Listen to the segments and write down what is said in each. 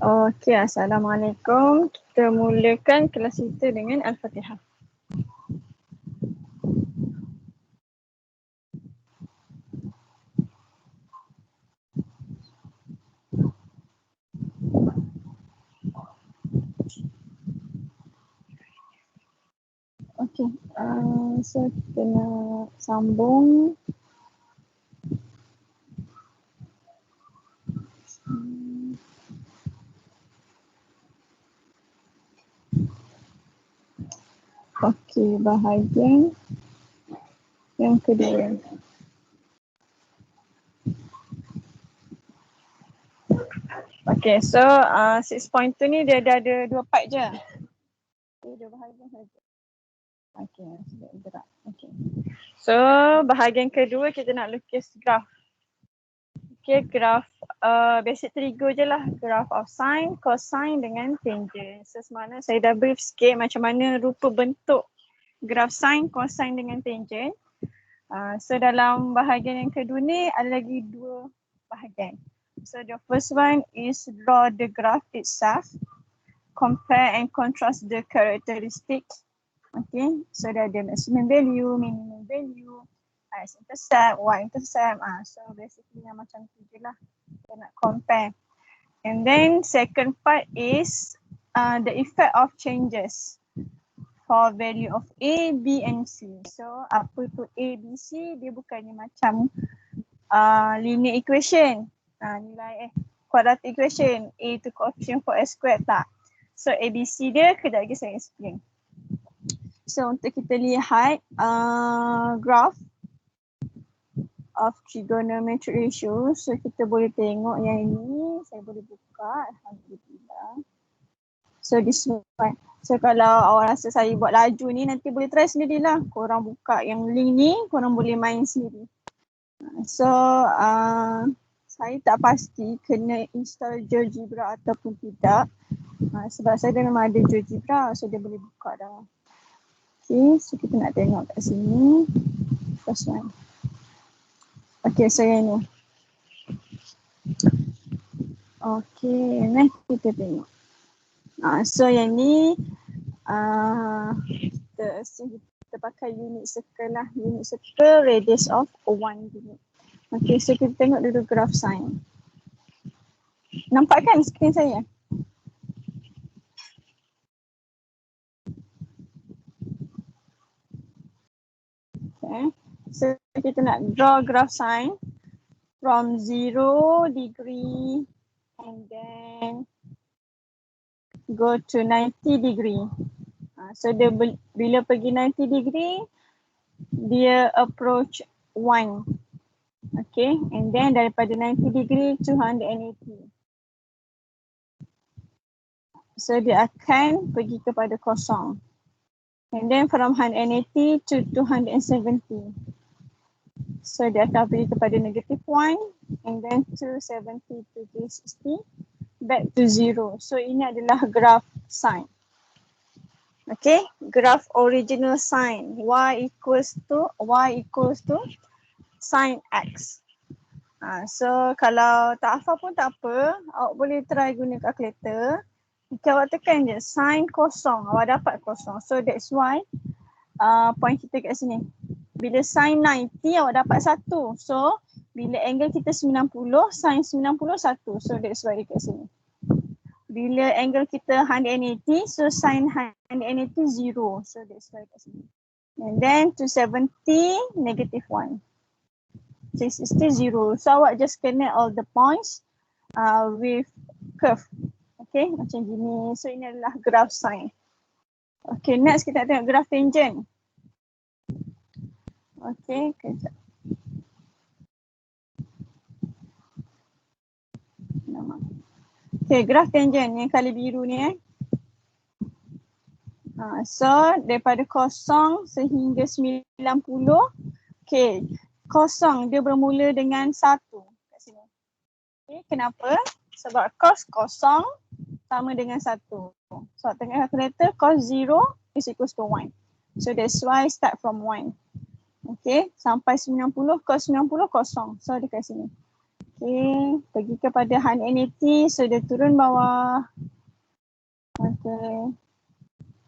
Okey, Assalamualaikum. Kita mulakan kelas kita dengan Al-Fatihah. Okey, so kita nak sambung. Okey, bahagian yang kedua. Okey, so 6.2 ni dia ada dua part je. Dua bahagian saja. Okey, sedap berat. Okey. So bahagian kedua kita nak lukis graf. Okey, graf basic trigo je lah. Graf of sine, cosine dengan tangent. So semalam saya dah brief sikit macam mana rupa bentuk graf sine, cosine dengan tangent. So dalam bahagian yang kedua ni ada lagi dua bahagian. So the first one is draw the graph itself. Compare and contrast the characteristics. Okay, so dia ada maximum value, minimum value, x-intercept, y-intercept. So basically yang macam tu je lah. Kita nak compare. And then second part is the effect of changes for value of A, B and C. So apa tu A, B, C? Dia bukannya macam linear equation. Nilai quadratic equation. A tu coefficient for S squared, tak. So A, B, C dia kejap lagi saya explain. So untuk kita lihat graph of trigonometric ratio. So kita boleh tengok yang ini. Saya boleh buka. Alhamdulillah. So this one. So kalau awak rasa saya buat laju ni nanti boleh try sendirilah. Korang buka yang link ni, korang boleh main sendiri. So saya tak pasti kena install GeoGebra ataupun tidak. Sebab saya memang ada GeoGebra, so dia boleh buka dah. Okay, so kita nak tengok kat sini. First one. Okay, so yang ni. Okay, next kita tengok. So yang ni kita pakai unit circle lah. Unit circle radius of 1 unit. Okay, so kita tengok dulu graph sine. Nampak kan skrin saya? Okay, so kita nak draw graph sine from 0 degree and then go to 90 degree. So dia bila pergi 90 degree, dia approach 1. Okay, and then daripada 90 degree to 180. So dia akan pergi kepada kosong. And then from 180 to 270. So dia akan pergi kepada negative 1 and then 270 to 360 back to 0. So ini adalah graph sine. Okay, graph original sine. Y equals to sin x. So kalau tak hafal pun tak apa, awak boleh try guna calculator. Okay, awak tekan je sin kosong, awak dapat kosong. So that's why point kita kat sini. Bila sin 90 awak dapat 1. So bila angle kita 90, sin 90 1. So that's why dia kat sini. Bila angle kita 180, so sin 180 0. So that's why kat sini. And then 270 negative 1. 360 0. So awak just connect all the points with curve. Okay, macam gini. So ini adalah graph sine. Okay, next kita tengok graph tangent. Okay, kejap. Okay, graph tangent yang kali biru ni so daripada 0 sehingga 90. Okay, 0 dia bermula dengan 1 kat sini. Okay, kenapa? Sebab cos 0 sama dengan 1. So tengok calculator, cos 0 is equals to 1. So that's why start from 1. Okay, sampai 90, cos 90 kosong. So dia kat sini. Okay, pergi kepada 180, so dia turun bawah. Okay,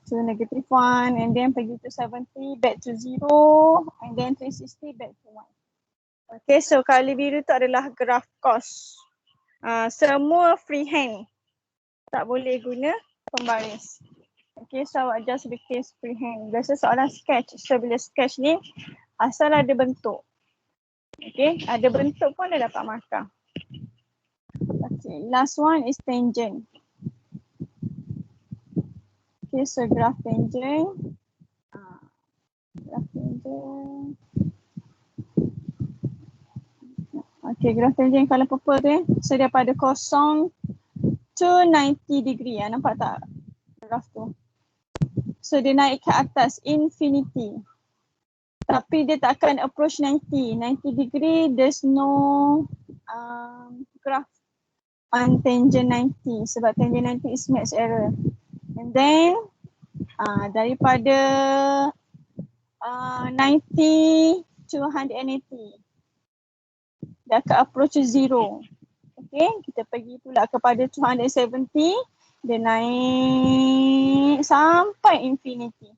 so -1 and then pergi to 70, back to 0 and then 360 back to 1. Okay, so color biru tu adalah graf cost. Semua freehand. Tak boleh guna pembaris. Okay, so awak just bikin freehand. Biasa soalan sketch. So bila sketch ni asal ada bentuk. Okay, ada bentuk pun dia dapat markah. Okay, last one is tangent. Okay, so graph tangent. Graph tangent. Okay, graph tangent kalau purple tu so daripada 0 to 90 degree. Nampak tak graph tu? So dia naik ke atas infinity. Tapi dia tak akan approach 90. 90 degree, there's no graph on tangent 90 sebab tangent 90 is max error. And then daripada 90 to 180 dia akan approach 0. Okay, kita pergi pula kepada 270, dia naik sampai infinity.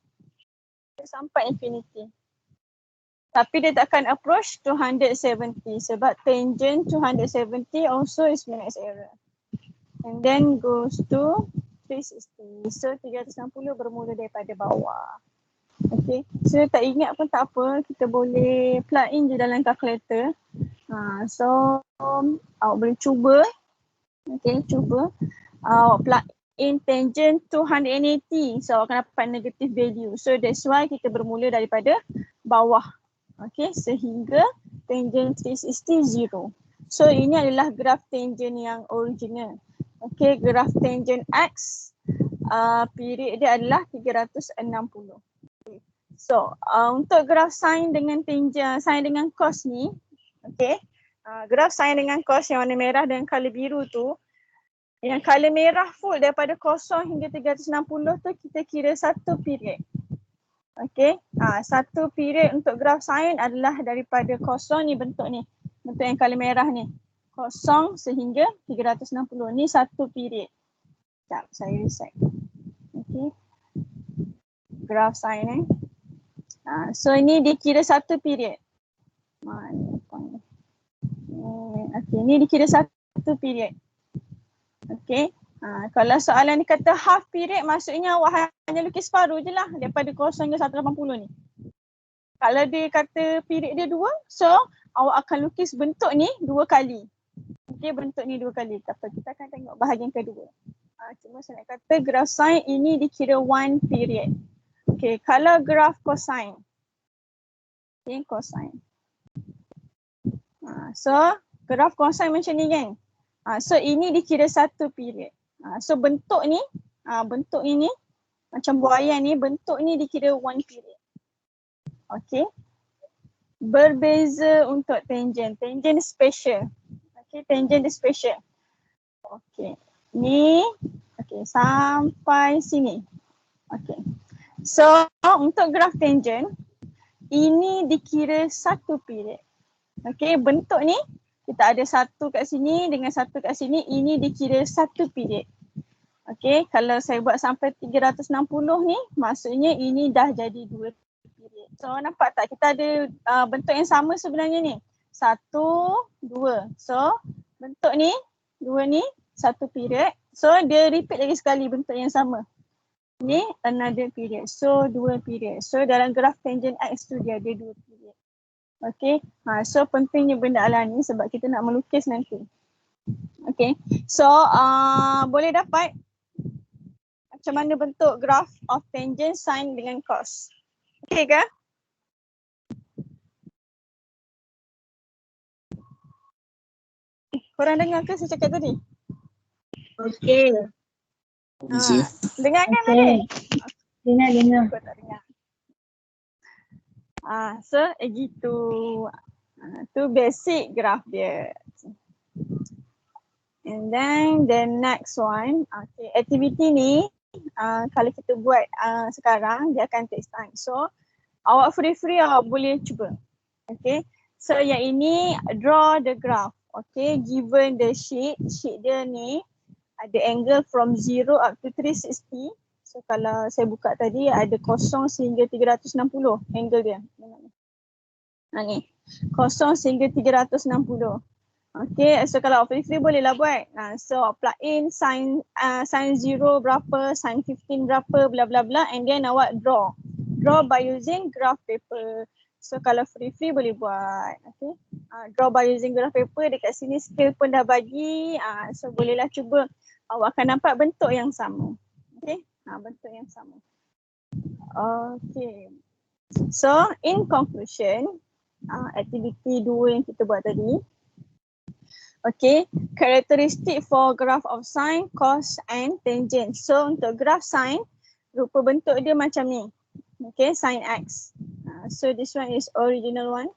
Tapi dia tak akan approach 270 sebab tangent 270 also is max error. And then goes to 360. So 360 bermula daripada bawah. Okay, so tak ingat pun tak apa, kita boleh plug in je dalam calculator. So awak boleh cuba. Okay, cuba awak plug in tangent 280. So awak akan dapat negative value. So that's why kita bermula daripada bawah. Okay, sehingga tangent 360 0. So ini adalah graf tangent yang original. Okay, graf tangent X period dia adalah 360. Okay. So untuk graf sin dengan tangent, sin dengan cos ni, okay, graf sin dengan cos yang warna merah dan color biru tu, yang color merah full daripada 0 hingga 360 tu kita kira satu period. Okay, satu period untuk graf sin adalah daripada 0 ni, bentuk yang color merah ni, 0 sehingga 360. Ni satu period. Sekejap, saya reset. Okay, graf sin so ini dikira satu period. Okay, ni dikira satu period. Okay, kalau soalan ni kata half period, maksudnya awak hanya lukis separuh je lah daripada 0 hingga 180 ni. Kalau dia kata period dia 2, so awak akan lukis bentuk ni 2 kali. Okay, bentuk ni 2 kali. Tak apa, kita akan tengok bahagian kedua. Cuma saya nak kata graf sin ini dikira 1 period. Okay, kalau graf cosine. Okay, cosine. So graf cosine macam ni kan. So ini dikira satu period. So bentuk ni macam buaya ni, bentuk ni dikira 1 period. Okay. Berbeza untuk tangent. Tangent special. Okay, tangent special. Okay. Ni, okay, sampai sini. Okay. So untuk graf tangent, ini dikira satu period. Okay, bentuk ni kita ada satu kat sini dengan satu kat sini, ini dikira satu period. Okay, kalau saya buat sampai 360 ni, maksudnya ini dah jadi 2 period. So nampak tak, kita ada bentuk yang sama sebenarnya ni. 1, 2. So bentuk ni, 2 ni, satu period. So dia repeat lagi sekali bentuk yang sama. Ni another period. So 2 period. So dalam graf tangent X tu dia ada 2 period. Okay, so pentingnya benda alam ni sebab kita nak melukis nanti. Okay, so boleh dapat macam mana bentuk graph of tangent, sin dengan cos. Okay ke? Korang dengar ke saya cakap tadi? Okay. Dengar kan tadi? Dengar. Aku tak dengar. So gitu. Tu basic graph dia. And then the next one, okay, activity ni kalau kita buat sekarang dia akan take time. So awak free awak boleh cuba. Okay. So yang ini draw the graph. Okay, given the sheet dia ni ada angle from 0 up to 360. So kalau saya buka tadi ada 0 sehingga 360 angle dia. Ni 0 sehingga 360. Okay, so kalau free bolehlah buat. So plug in sin 0 berapa, sin 15 berapa, bla bla bla, and then awak draw. Draw by using graph paper. So kalau free boleh buat. Okay, draw by using graph paper. Dekat sini scale pun dah bagi. So bolehlah cuba. Awak akan nampak bentuk yang sama. Okay, bentuk yang sama. Okay, so in conclusion, aktiviti 2 yang kita buat tadi. Okay, karakteristik for graph of sine, cos and tangent. So untuk graph sine, rupa bentuk dia macam ni. Okay, sin x. So this one is original one.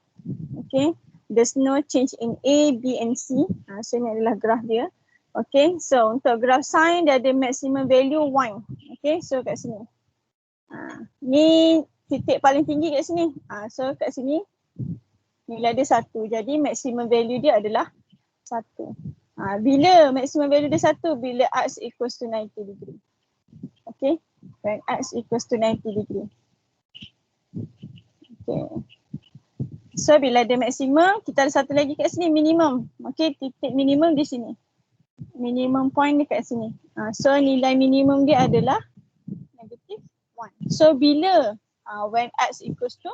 Okay, there's no change in A, B and C. So ini adalah graph dia. Okay, so untuk graph sine dia ada maximum value 1. Okay, so kat sini. Ni titik paling tinggi kat sini. So kat sini nilai dia 1. Jadi maximum value dia adalah 1. Bila maximum value dia 1? Bila x equals to 90 degree. Okay, when x equals to 90 degree. Okay. So bila dia maksimum, kita ada satu lagi kat sini, minimum. Okay, titik minimum di sini. Minimum point dekat sini. So nilai minimum dia adalah negative 1. So bila when x equals to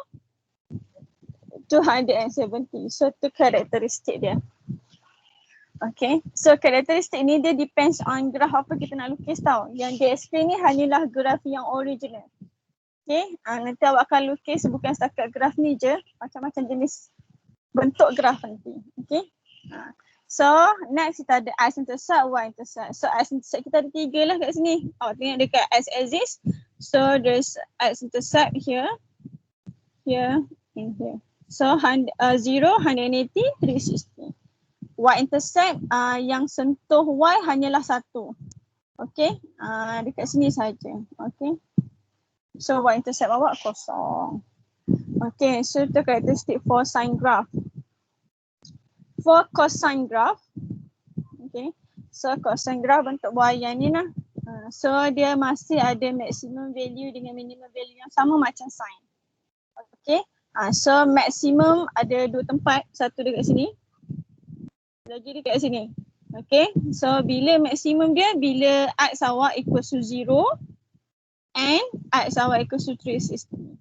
270. So tu karakteristik dia. Okay, so karakteristik ni dia depends on graph apa kita nak lukis tau. Yang dia explain ni hanyalah graph yang original. Okay, nanti awak akan lukis bukan setakat graph ni je, macam-macam jenis bentuk graph nanti. Okay, so next kita ada x-intercept, y-intercept. So x-intercept kita ada 3 lah kat sini. Awak tengok dekat x-axis. So there's x-intercept here, here and here. So 0, 180, 360. Y-intercept yang sentuh Y hanyalah 1. Okay, dekat sini saja. Okay, so Y-intercept awak kosong. Okay, so itu karakteristik for sine graph. For cosine graph, okay, so cosine graph bentuk Y yang ni lah. So dia masih ada maximum value dengan minimum value yang sama macam sine. Okay, so maximum ada 2 tempat, satu dekat sini, lagi dekat sini. Okay, so bila maksimum dia bila x awak equals to 0 and x awak equals to 360.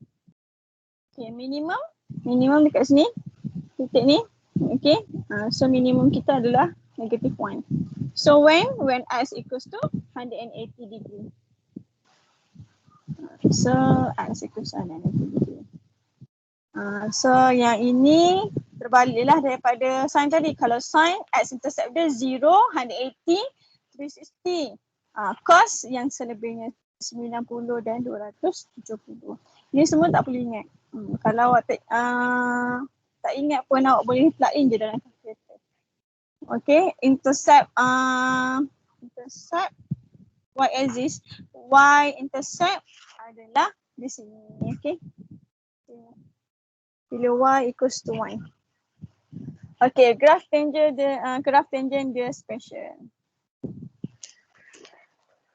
Okay, minimum dekat sini, titik ni. Okay, so minimum kita adalah negative 1. So when x equals to 180 degree. So x equals to 180 degree. So yang ini terbaliklah daripada sin tadi. Kalau sin x-intercept dia 0, 180, 360. Cos yang selebihnya 90 dan 270. Ini semua tak perlu ingat. Kalau awak tak ingat pun awak boleh plug in je dalam calculator. Okay, intercept y-axis, y-intercept adalah di sini. Okay. Bila y equals to 1. Okay, graph tangent dia special.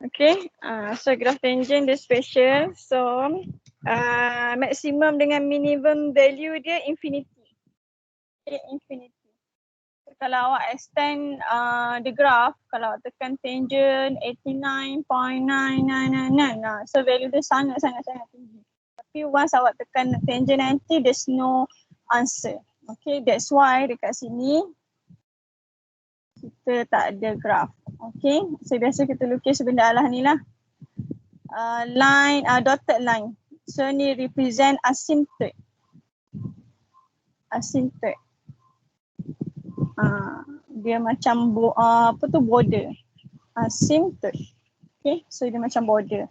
Okay, so graph tangent dia special. So maximum dengan minimum value dia infinity. Okay, infinity. So, kalau awak extend the graph, kalau awak tekan tangent 89.9999, so value dia sangat tinggi. Tapi once awak tekan tangent nanti, there's no answer. Okay, that's why dekat sini kita tak ada graph. Okay, so biasa kita lukis benda alah ni lah. Line, dotted line. So ni represent asymptote. Asymptote. Dia macam border. Asymptote. Okay, so dia macam border.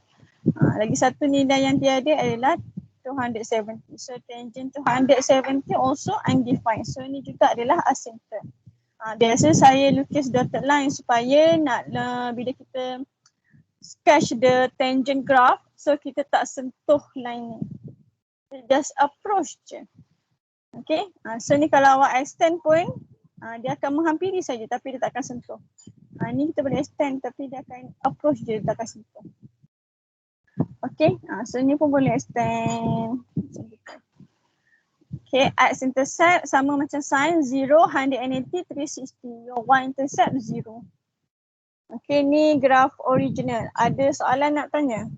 Lagi satu nilai yang tiada adalah 270. So tangent 270 also undefined. So ni juga adalah asymptote. Biasa saya lukis dotted line supaya bila kita sketch the tangent graph, so kita tak sentuh line ni. Just approach je. Okay, so ni kalau awak extend pun, Dia akan menghampiri saja tapi dia tak akan sentuh. Ni kita boleh extend tapi dia akan approach je, dia tak akan sentuh. Okay, so ni pun boleh extend. Okay, x intercept sama macam sin 0, 180, 360. Your y intercept 0. Okay, ni graf original. Ada soalan nak tanya?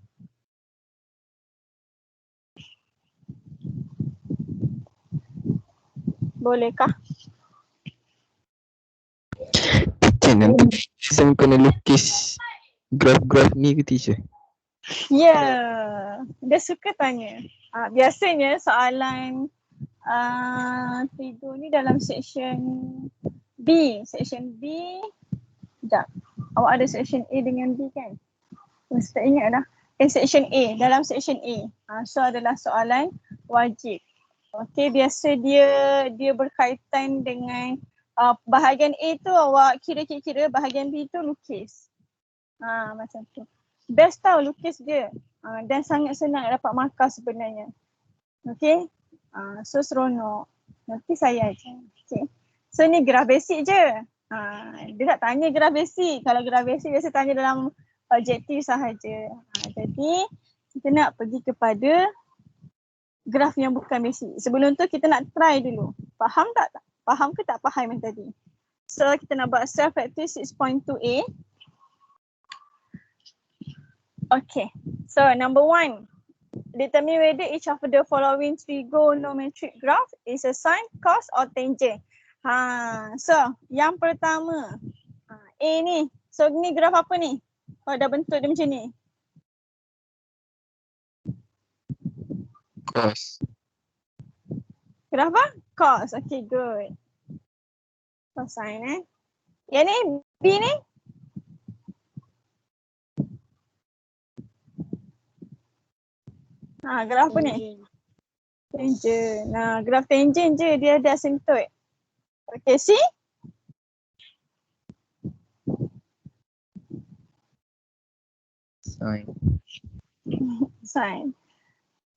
Bolehkah? Teacher, nanti saya kena lukis graf-graf ni ke teacher? Ya, dia suka tanya. Biasanya soalan tidur ni dalam section B. Section B, sekejap. Awak ada section A dengan B kan? Mesti tak ingat dah. Section A, dalam section A. So adalah soalan wajib. Okay, biasa dia berkaitan dengan bahagian A tu awak kira-kira, bahagian B tu lukis. Macam tu. Best tau lukis dia. Dan sangat senang dapat markah sebenarnya. Okay. So seronok. Nanti saya aja. Okay. So ni graf basic je. Dia tak tanya graf basic. Kalau graf basic biasa tanya dalam objektif sahaja. Jadi kita nak pergi kepada graf yang bukan basic. Sebelum tu kita nak try dulu. Faham tak? Faham ke tak faham yang tadi? So kita nak buat self-active 6.2a. Okay. So number 1. Determine whether each of the following trigonometric graph is a sine, cos or tangent. So yang pertama A ni. So ni graf apa ni? Oh dah bentuk dia macam ni. Cos. Graf apa? Cos. Okay, good. Cosine Yang ni B ni? Graf apa ni? Tangent. Graf tangent je dia ada asymptote. Okay, see? Sine. Sine.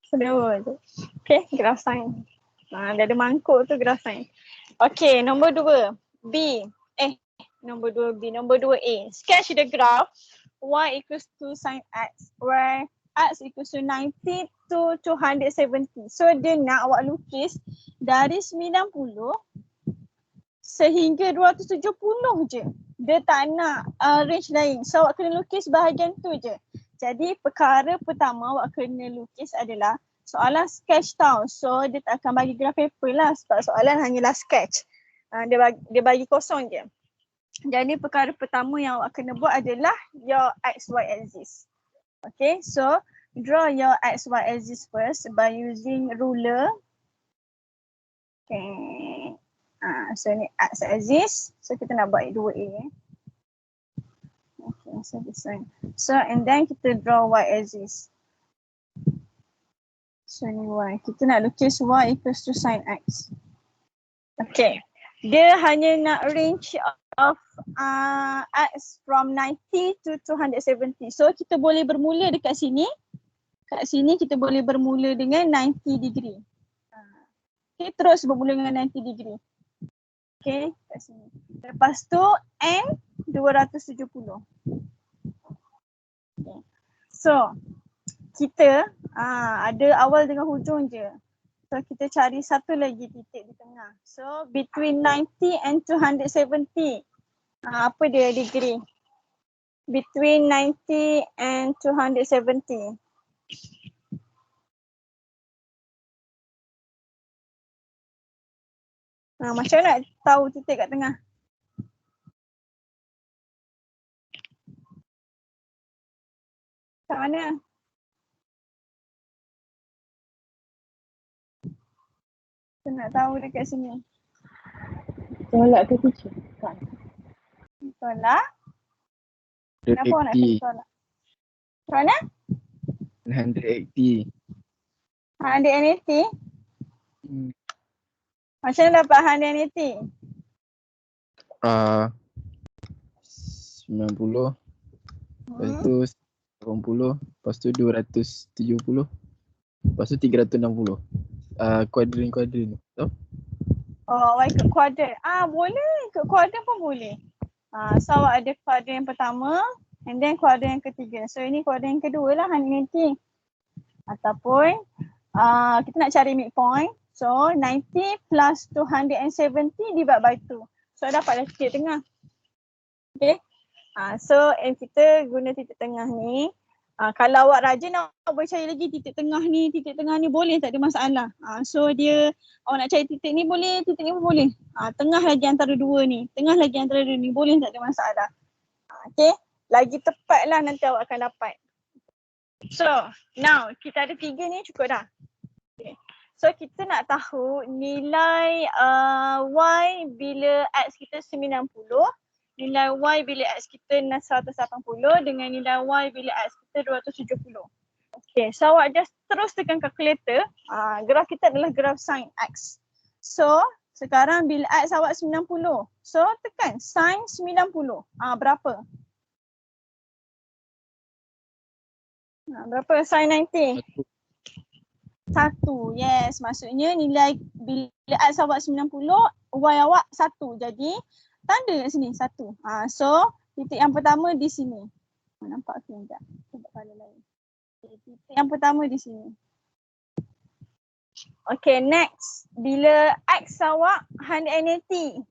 Sedua je. Okay, graf sine. Dia ada mangkuk tu graf sine. Okay, nombor 2. B. Nombor 2 B. Nombor 2 A. Sketch the graph y equals to sin x where x equals to 90 to 270. So dia nak awak lukis dari 90 sehingga 270 je. Dia tak nak range lain. So awak kena lukis bahagian tu je. Jadi perkara pertama awak kena lukis adalah soalan sketch tau. So dia tak akan bagi graf paper lah sebab soalan hanyalah sketch. Dia bagi kosong je. Jadi perkara pertama yang awak kena buat adalah your XY axis. Okay, so draw your XY axis first by using ruler. Okay. So ni X axis. So kita nak buat 2A. Okay, so this one. So and then kita draw Y axis. So ni Y. Kita nak lukis Y equals to sin X. Okay. Dia hanya nak range of X from 90 to 270. So kita boleh bermula dekat sini. Kat sini kita boleh bermula dengan 90 degree. Okay, terus bermula dengan 90 degree. Okay, kat sini. Lepas tu N 270. Okay. So kita ada awal dengan hujung je. So kita cari satu lagi titik di tengah. So between 90 and 270. Apa dia degree? Between 90 and 270. Macam mana nak tahu titik kat tengah? Kat mana? Saya nak tahu dekat sini. Tolak ke teacher? Tolak? Kenapa awak nak kena 180. tolak? Mana? 180. 180? Macam mana dapat 180? 90. Lepas tu 80. Lepas tu 270. Lepas tu 360. Kuadrin tu. Tahu? Oh, awak ikut kuadran. Boleh. Ikut kuadran pun boleh. So awak ada kuadran yang pertama and then kuadran yang ketiga. So ini kuadran yang kedua lah 180. Ataupun kita nak cari midpoint. So 90 plus 270 divide by 2. So dapatlah titik tengah. Okay. So kita guna titik tengah ni. Kalau awak rajin awak boleh cari lagi titik tengah ni boleh, tak ada masalah. So dia awak nak cari titik ni boleh, titik ni pun boleh. Tengah lagi antara dua ni, tengah lagi antara dua ni boleh, tak ada masalah. Okay, lagi tepat lah nanti awak akan dapat. So now kita ada 3 ni cukup dah. Okay. So kita nak tahu nilai Y bila X kita 90. Nilai Y bila X kita 180 dengan nilai Y bila X kita 270. Okay, so awak just terus tekan kalkulator. Graf kita adalah graf sin X. So, sekarang bila X awak 90. So, tekan sin 90. Berapa? Berapa sin 90? 1. Yes, maksudnya nilai bila X awak 90, Y awak 1. Jadi, tanda kat sini 1. So titik yang pertama di sini. Nampak ke enggak? Cuba kali lain. Okay, titik yang pertama di sini. Okay, next. Bila X awak 180.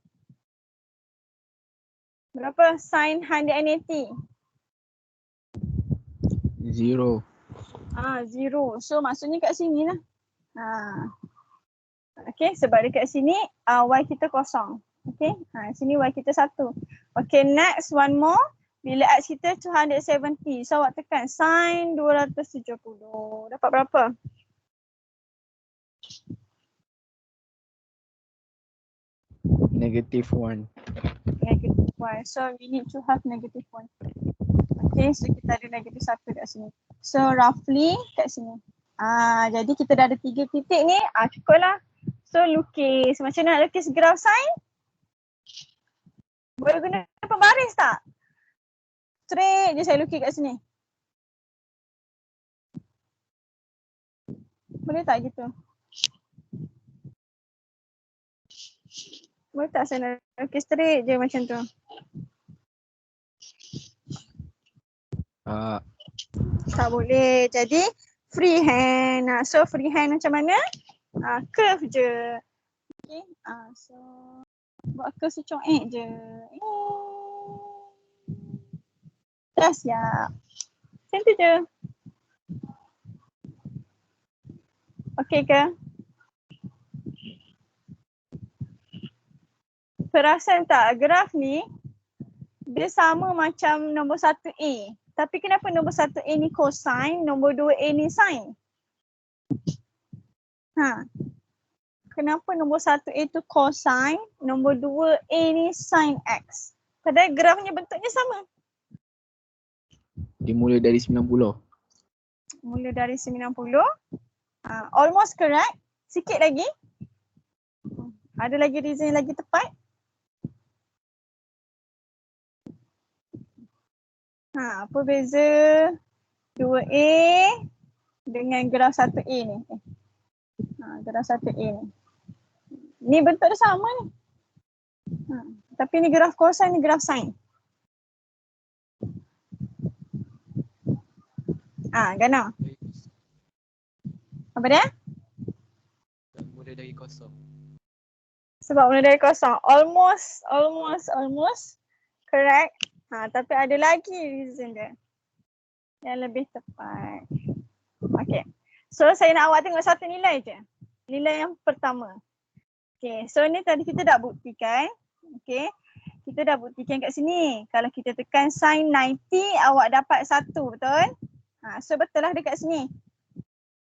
Berapa sin 180? 0. 0. So maksudnya kat sini lah. Okay, sebab dekat sini Y kita kosong. Okay, sini Y kita 1. Okay, next one more. Bila X kita 270. So awak tekan sin 270. Dapat berapa? -1. -1. So we need to have -1. Okay, so kita ada -1 kat sini. So roughly kat sini. Jadi kita dah ada 3 titik ni. Cukup lah. So lukis. Macam mana nak lukis graf sin? Boleh guna pembaris tak? Straight je saya lukis kat sini. Boleh tak gitu? Boleh tak saya nak lukis straight je macam tu? Tak boleh. Jadi freehand. So freehand macam mana? Curve je. Okay. So buat curve secuek je. Dah siap. Macam tu je. Okay ke? Perasan tak graf ni dia sama macam nombor 1A. Tapi kenapa nombor 1A ni cosine, nombor 2A ni sin? Kenapa nombor 1A tu cosine, nombor 2A ni sin X? Padahal grafnya bentuknya sama. Dimulai dari 90. Mula dari 90. Almost correct. Sikit lagi. Ada lagi reason yang lagi tepat? Apa beza 2A dengan graf 1A ni? Graf 1A ni. Ni bentuk dia sama ni. Tapi ni graf cosine, ni graf sin. Gana. Apa dia? Mula dari kosong. Sebab mula dari kosong. Almost correct. Tapi ada lagi reason dia yang lebih tepat. Okay. So saya nak awak tengok satu nilai je. Nilai yang pertama. Okay. So ni tadi kita dah buktikan. Okay. Kita dah buktikan kat sini. Kalau kita tekan sin 90 awak dapat 1, betul? So betul lah dekat sini.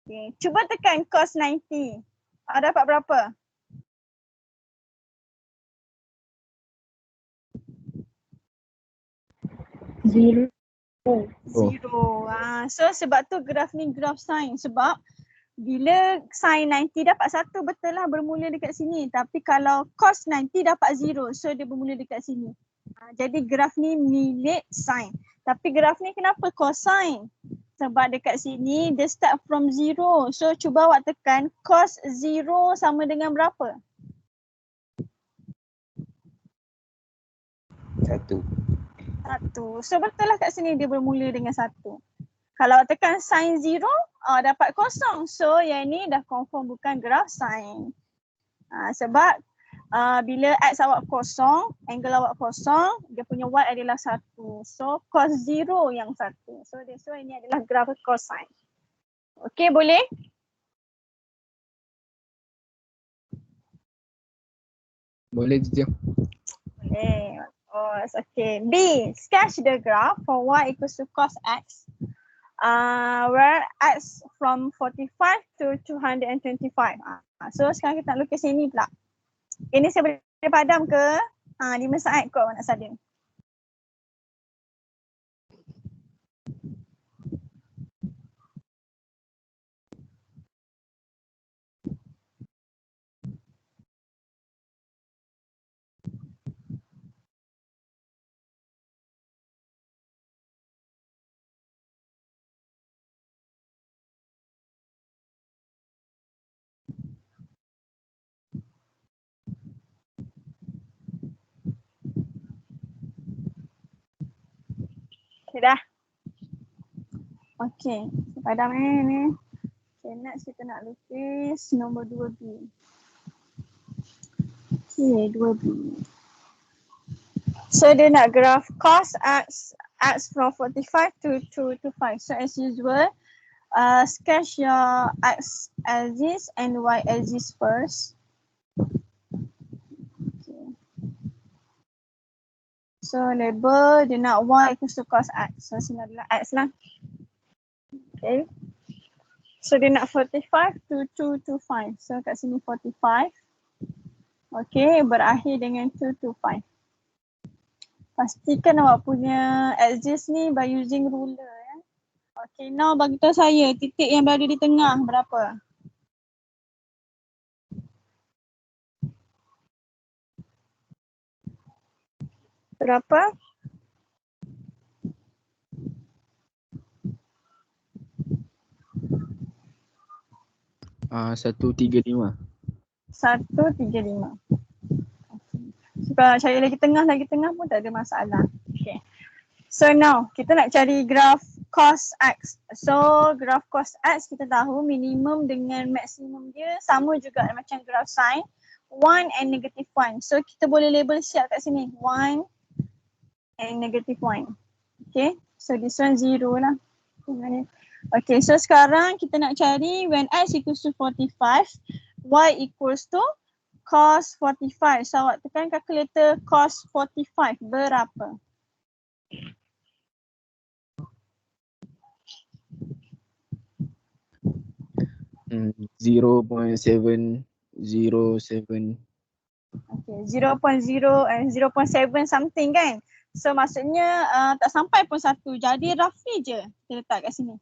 Okay. Cuba tekan cos 90. Dapat berapa? 0. 0. So sebab tu graf ni graf sin. Sebab bila sin 90 dapat 1, betul lah bermula dekat sini. Tapi kalau cos 90 dapat 0. So dia bermula dekat sini. Jadi graf ni milik sin. Tapi graf ni kenapa cosine? Sebab dekat sini dia start from 0. So cuba awak tekan cos 0 sama dengan berapa? 1. 1. So betul lah kat sini dia bermula dengan 1. Kalau awak tekan sign 0, dapat kosong. So yang ni dah confirm bukan graf sin. Sebab bila x awak kosong, angle awak kosong, dia punya y adalah 1. So cos 0 yang 1. So that's why ini adalah graf cosine. Okey, boleh? Boleh je. Boleh. Oh, it's okay. B, sketch the graph for y equals to cos x. Where x from 45 to 225. So sekarang kita nak lukis ini pula. Ini saya boleh padam ke? 5 saat kot nak salin. Okay dah. Okay, saya padam ni. Okay, next kita nak lukis nombor 2B. Okay, 2B. So dia nak graph cos x from 45 to 225. So as usual, sketch your x axis and y axis first. Okay. So label dia nak y equals to cos x. So sini adalah x lah. Okay. So dia nak 45 to 225. So kat sini 45. Okay, berakhir dengan 225. Pastikan awak punya axis ni by using ruler ya. Okay, now bagi tahu saya titik yang berada di tengah berapa? Berapa? Ah, 135. 135. So, kalau cari lagi tengah pun tak ada masalah. Okay. So now kita nak cari graf cos x. So graf cos x kita tahu minimum dengan maksimum dia sama juga macam graf sin 1 and negative 1. So kita boleh label siap kat sini 1 and negative 1. Okay. So this one 0 lah. Okay, so sekarang kita nak cari when x equals to 45, y equals to cos 45. So awak tekan calculator cos 45 berapa? Hmm, 0.707. Okay, 0.7 something kan? So maksudnya tak sampai pun 1. Jadi roughly je kita letak kat sini.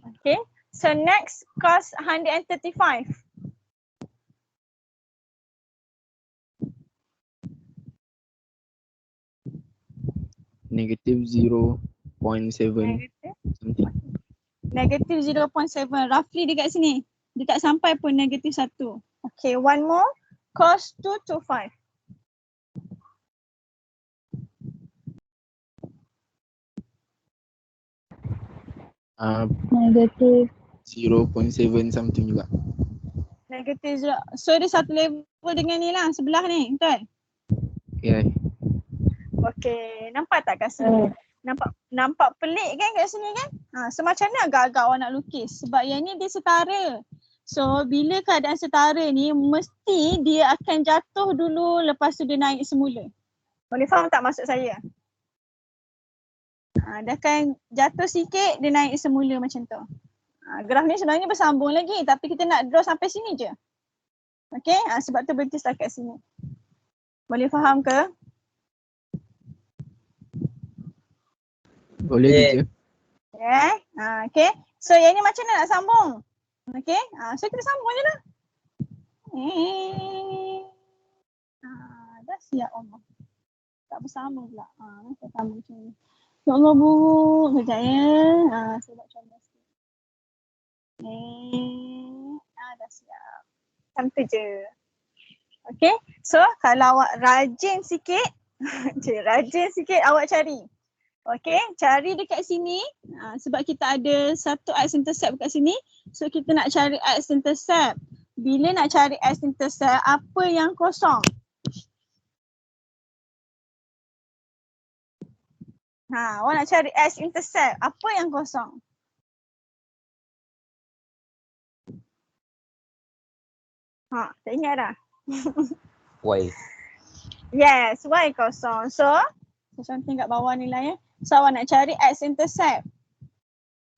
Okay, so next cos 135. Negative 0.7 Negative. something. Negative 0.7. Roughly dekat sini. Dia tak sampai pun negative 1. Okay, one more. Cos 225. Negative 0.7 something juga. Negative 0. So dia satu level dengan ni lah sebelah ni. Betul? Yeah. Okay, nampak tak kat sini? Nampak pelik kan kat sini kan? So macam mana agak-agak awak nak lukis? Sebab yang ni dia setara. So bila keadaan setara ni mesti dia akan jatuh dulu lepas tu dia naik semula. Boleh faham tak maksud saya? Dia akan jatuh sikit dia naik semula macam tu. Graf ni sebenarnya bersambung lagi tapi kita nak draw sampai sini je. Okay, sebab tu berhenti setakat sini. Boleh faham ke? Boleh je. Yeah. Okay. So yang ni macam mana nak sambung? Okay. So kita sambung je lah. Dah siap Allah. Tak bersama pula. Kita sambung macam ni. Ya Allah buruk. Sekejap ya. Saya buat contoh sikit. Dah siap. Macam tu je. Okay. So kalau awak rajin sikit Cik, rajin sikit awak cari. Okay, cari dekat sini. Sebab kita ada satu x-intercept dekat sini. So kita nak cari x-intercept. Bila nak cari x-intercept, apa yang kosong? Awak nak cari x-intercept. Apa yang kosong? Tak ingat dah? Y. Yes, y kosong. So, contoh kat bawah nilai ya. So awak nak cari x-intercept.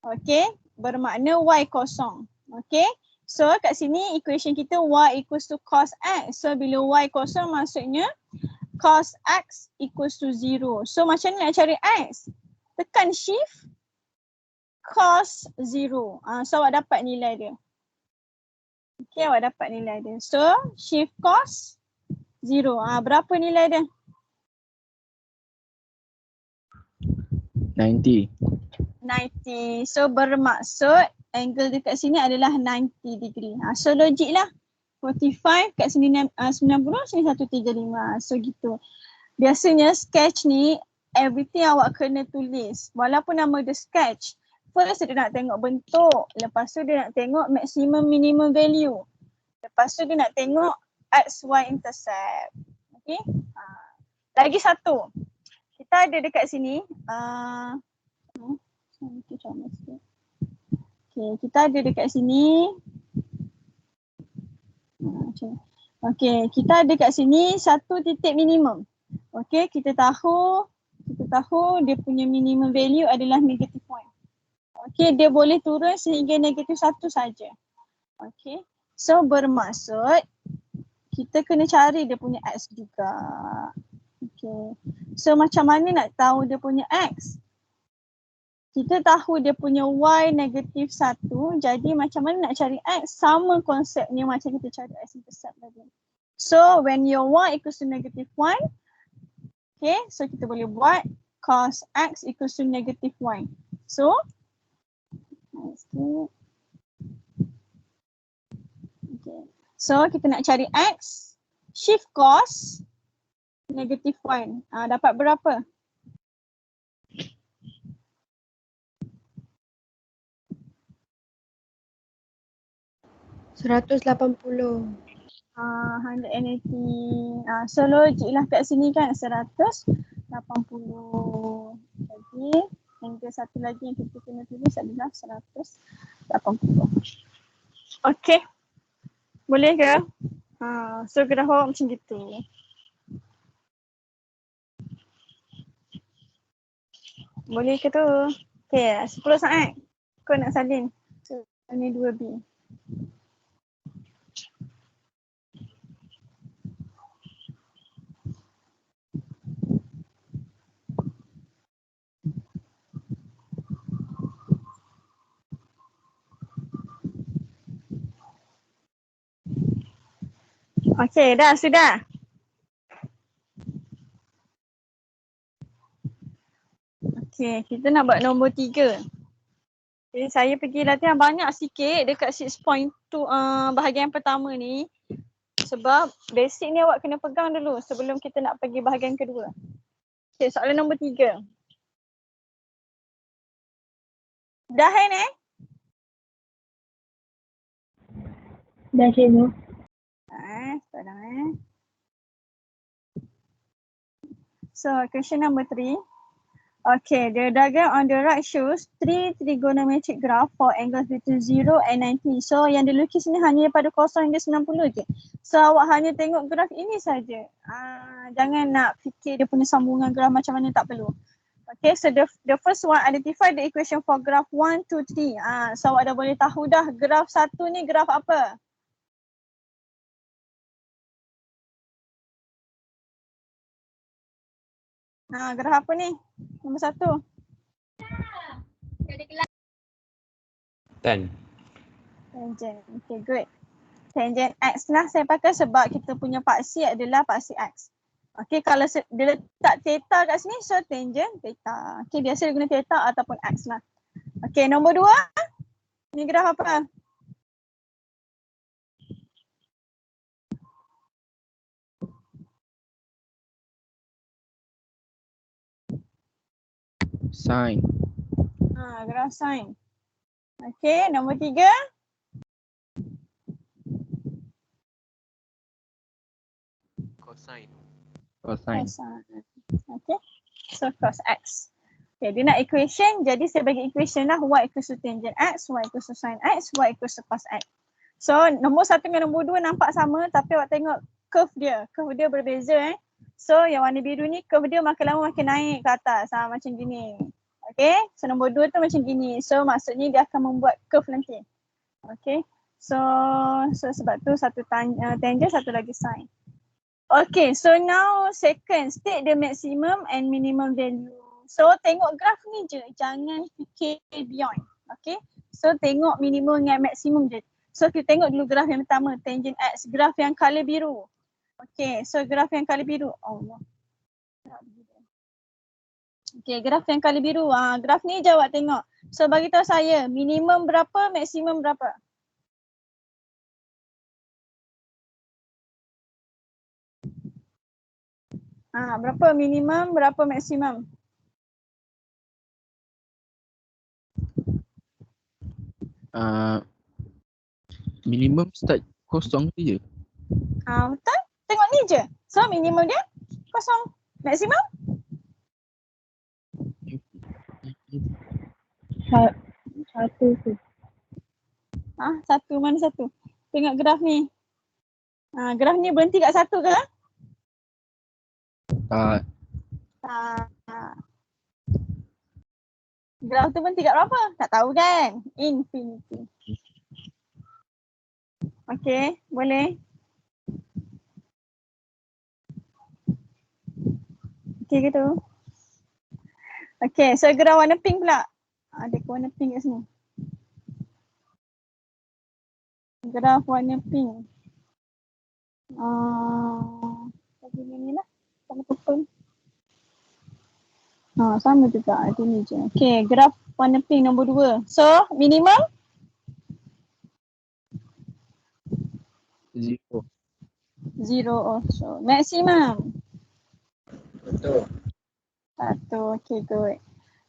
Okay, bermakna y kosong. Okay, so kat sini equation kita y equals to cos x. So bila y kosong maksudnya cos x equals to 0. So macam ni nak cari x? Tekan shift cos 0. So awak dapat nilai dia. Okay, awak dapat nilai dia. So shift cos 0. Berapa nilai dia? 90. 90. So bermaksud angle dekat sini adalah 90 degree. So logik lah. 45 kat sini 90, sini 135. So gitu. Biasanya sketch ni everything awak kena tulis. Walaupun nama dia sketch. First dia nak tengok bentuk. Lepas tu dia nak tengok maximum minimum value. Lepas tu dia nak tengok x, y intercept. Okay. Lagi satu. Kita ada dekat sini. Okay, kita ada dekat sini. Okay, kita ada dekat sini satu titik minimum. Okay, kita tahu dia punya minimum value adalah negative 1. Okay, dia boleh turun sehingga negative 1 saja. Okay, so bermaksud kita kena cari dia punya x juga. Okay, so macam mana nak tahu dia punya x? Kita tahu dia punya y negative 1, jadi macam mana nak cari x? Sama konsepnya macam kita cari x-intercept tadi. So when your y equals to negative 1, okay, so kita boleh buat cos x equals to negative 1. So, okay. So kita nak cari x, shift cos negative 1. Dapat berapa? $180. 180. So logik lah kat sini kan 180. Jadi angle satu lagi yang kita kena tulis adalah 180. Okay. Boleh ke? So graf awak macam gitu. Boleh ke tu? Okay, 10 saat. Kau nak salin. So ni 2B. Okay, sudah. Okay, kita nak buat nombor 3. Okay, saya pergi latihan banyak sikit dekat 6.2 bahagian pertama ni. Sebab basic ni awak kena pegang dulu sebelum kita nak pergi bahagian kedua. Okay, soalan nombor 3. Dah ni? Dah cikgu. Sekarang So question number 3. Okay, the diagram on the right shows 3 trigonometric graph for angles between 0 and 90. So yang dilukis ni hanya pada 0 hingga 90 je. So awak hanya tengok graf ini saja. Jangan nak fikir dia punya sambungan graf macam mana, tak perlu. Okay, so the first one, identify the equation for graph 1, 2, 3. So awak dah boleh tahu dah graf 1 ni graf apa? Graf apa ni? Nombor 1. Tan. Tangent. Okay, good. Tangent X lah saya pakai sebab kita punya paksi adalah paksi X. Okay, kalau dia letak theta kat sini, so tangent theta. Okay, biasa dia guna theta ataupun X lah. Okay, nombor 2. Ni graf apa? Sine. Graf sine. Okey, nombor 3. Cosine. Cosine. Okay. So cos x. Okay, dia nak equation. Jadi saya bagi equation lah. Y equals to tangent x, y equals to sin x, y equals to cos x. So nombor 1 dengan nombor 2 nampak sama tapi awak tengok curve dia. Curve dia berbeza So yang warna biru ni curve dia makin lama makin naik ke atas. Macam gini. Okay. So nombor 2 tu macam gini. So maksudnya dia akan membuat curve nanti. Okay. So sebab tu satu tangent, satu lagi sin. Okay, so now second, state the maximum and minimum value. So tengok graf ni je, jangan fikir beyond. Okay, so tengok minimum dengan maksimum je. So kita tengok dulu graf yang pertama, tangent x, graf yang colour biru. Okay, so graf yang colour biru. Allah. Okay, graf yang colour biru. Graf ni je awak tengok. So bagi tahu saya, minimum berapa, maksimum berapa? Berapa minimum, berapa maksimum? Minimum start kosong je. Betul? Tengok ni je. So minimum dia kosong. Maksimum? Satu tu. Satu. Mana satu? Tengok graf ni. Graf ni berhenti kat satu ke? Tak. Graf tu berhenti kat berapa? Tak tahu kan? Infinity. Okay, boleh. Okay gitu. Okay, so graf warna pink pula. Ada warna pink kat sini. Graf warna pink. Lagi ni lah. Sama purple. Sama juga. Ada ni je. Okay, graf warna pink nombor 2. So, minimum? 0. 0 also. Maximum? Betul. 1. Okay, good.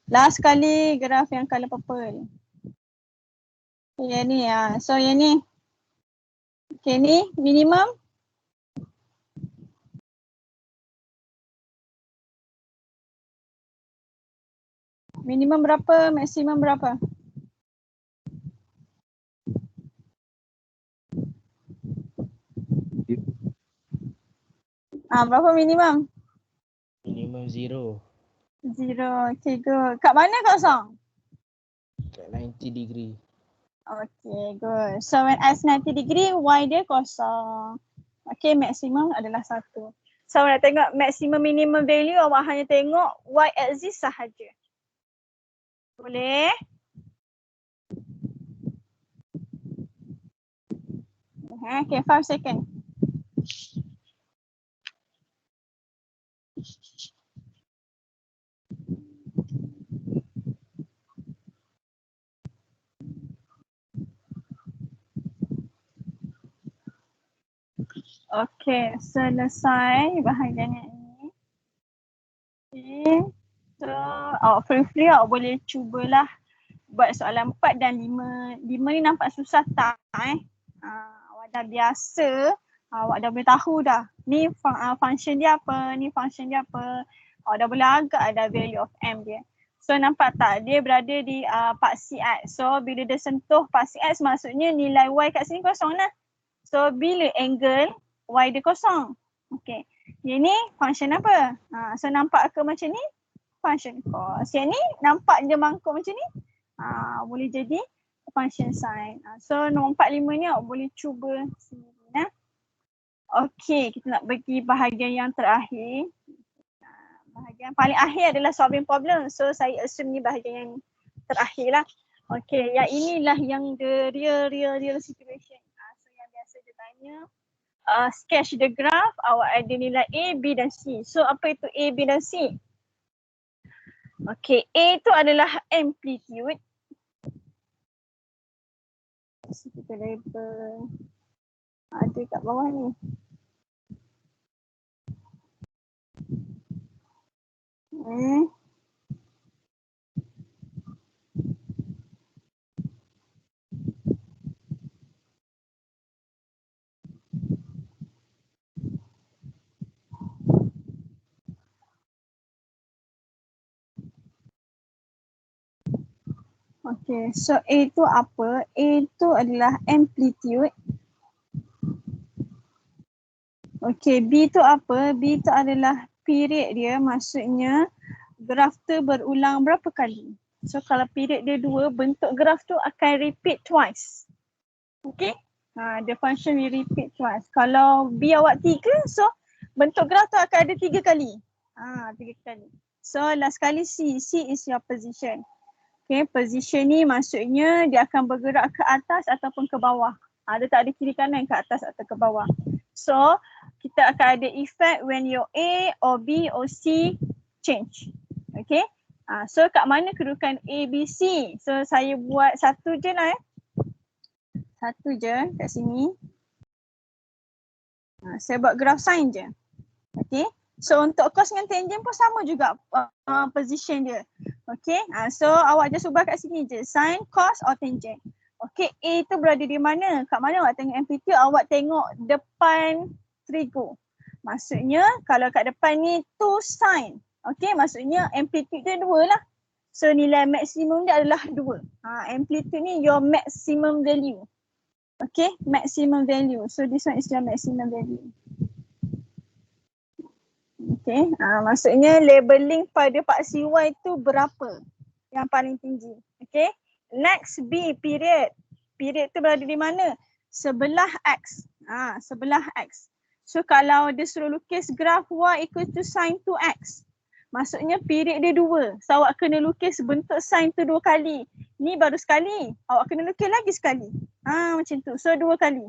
Last kali graf yang colour purple. Okay, yang ni. So, yang ni. Okay, ni minimum? Minimum berapa? Maksimum berapa? Berapa minimum? Minimum 0. 0. Okay, good. Kat mana kosong? Kat 90 degree. Okay, good. So when x 90 degree, y dia kosong. Okay, maksimum adalah 1. So nak tengok maximum minimum value, awak hanya tengok y axis sahaja. Boleh? Okay, 5 second. Okay, selesai bahagian yang ini. Okay, so awak free awak boleh cubalah buat soalan 4 dan 5. 5 ni nampak susah tak? Awak dah biasa, awak dah boleh tahu dah. Ni function dia apa, ni function dia apa. Awak dah boleh agak ada value of m dia. So nampak tak? Dia berada di paksi x. So bila dia sentuh paksi x maksudnya nilai y kat sini kosong lah. So bila angle y dia kosong. Okay. Yang ni function apa? So nampak ke macam ni? Function cos. Yang ni nampak je mangkuk macam ni? Boleh jadi function sin. So nombor 4, 5 ni awak boleh cuba sendiri. Okay, kita nak bagi bahagian yang terakhir. Bahagian paling akhir adalah solving problem. So saya assume ni bahagian yang terakhir lah. Okay, yang inilah yang the real situation. So yang biasa dia tanya, sketch the graph, awak ada nilai A, B dan C. So apa itu A, B dan C? Okay, A itu adalah amplitude. So kita label. Ada kat bawah ni. Okay, so A tu apa? A tu adalah amplitude. Okay, B tu apa? B tu adalah period dia, maksudnya graf tu berulang berapa kali. So kalau period dia 2, bentuk graf tu akan repeat twice. Okay, the function will repeat twice. Kalau B awak 3, so bentuk graf tu akan ada 3 kali. 3 kali. So last kali C, C is your position. Okay, position ni maksudnya dia akan bergerak ke atas ataupun ke bawah. Dia tak ada kiri kanan, ke atas atau ke bawah. So, kita akan ada effect when your A or B or C change. Okay. So, kat mana kedudukan A, B, C? So, saya buat satu je lah Satu je kat sini. Saya buat graph sign je. Okay. So, untuk cos dengan tangent pun sama juga position dia. Okay. So, awak just ubah kat sini je. Sin, cos or tangent. Okay, A tu berada di mana? Kat mana awak tengok amplitude? Awak tengok depan trigo. Maksudnya kalau kat depan ni 2 sin. Okay, maksudnya amplitude dia 2 lah. So nilai maksimum dia adalah 2. Amplitude ni your maximum value. Okay, maximum value. So this one is your maximum value. Okay, maksudnya labeling pada paksi Y tu berapa yang paling tinggi. Okay. Next B, period. Period tu berada di mana? Sebelah X. Sebelah X. So kalau dia suruh lukis graf Y equal to sin 2X. Maksudnya period dia 2. So awak kena lukis bentuk sin tu 2 kali. Ni baru sekali. Awak kena lukis lagi sekali. Macam tu. So 2 kali.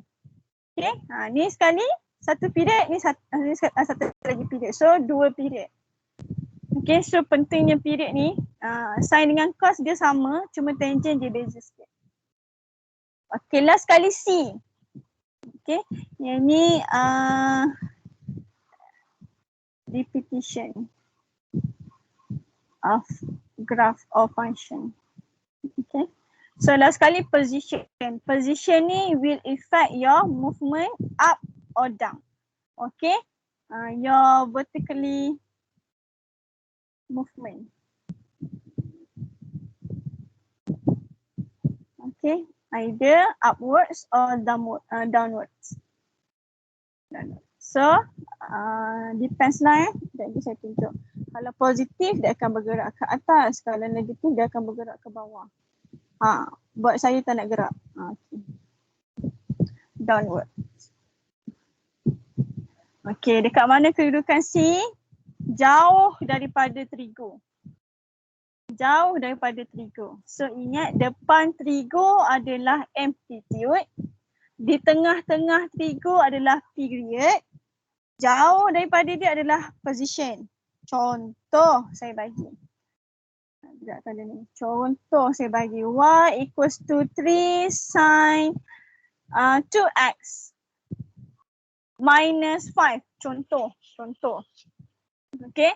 Okay. Ni sekali. Satu period. Ni satu lagi period. So 2 period. Okay, so pentingnya period ni, sin dengan cos dia sama, cuma tangent dia beza sikit. Okay, last kali C. Okay, yang ni repetition of graph or function. Okay, so last kali position. Position ni will affect your movement up or down. Okay, your vertically movement. Okay, either upwards or downwards. So, depends lah Jadi saya tunjuk. Kalau positif dia akan bergerak ke atas. Kalau negatif dia akan bergerak ke bawah. Buat saya tak nak gerak. Okay. Downward. Okay, dekat mana kedudukan C? Jauh daripada trigo. Jauh daripada trigo. So ingat depan trigo adalah amplitude. Di tengah-tengah trigo adalah period. Jauh daripada dia adalah position. Contoh saya bagi. Contoh saya bagi. Y equals to 3 sin 2x minus 5. Contoh. Okay.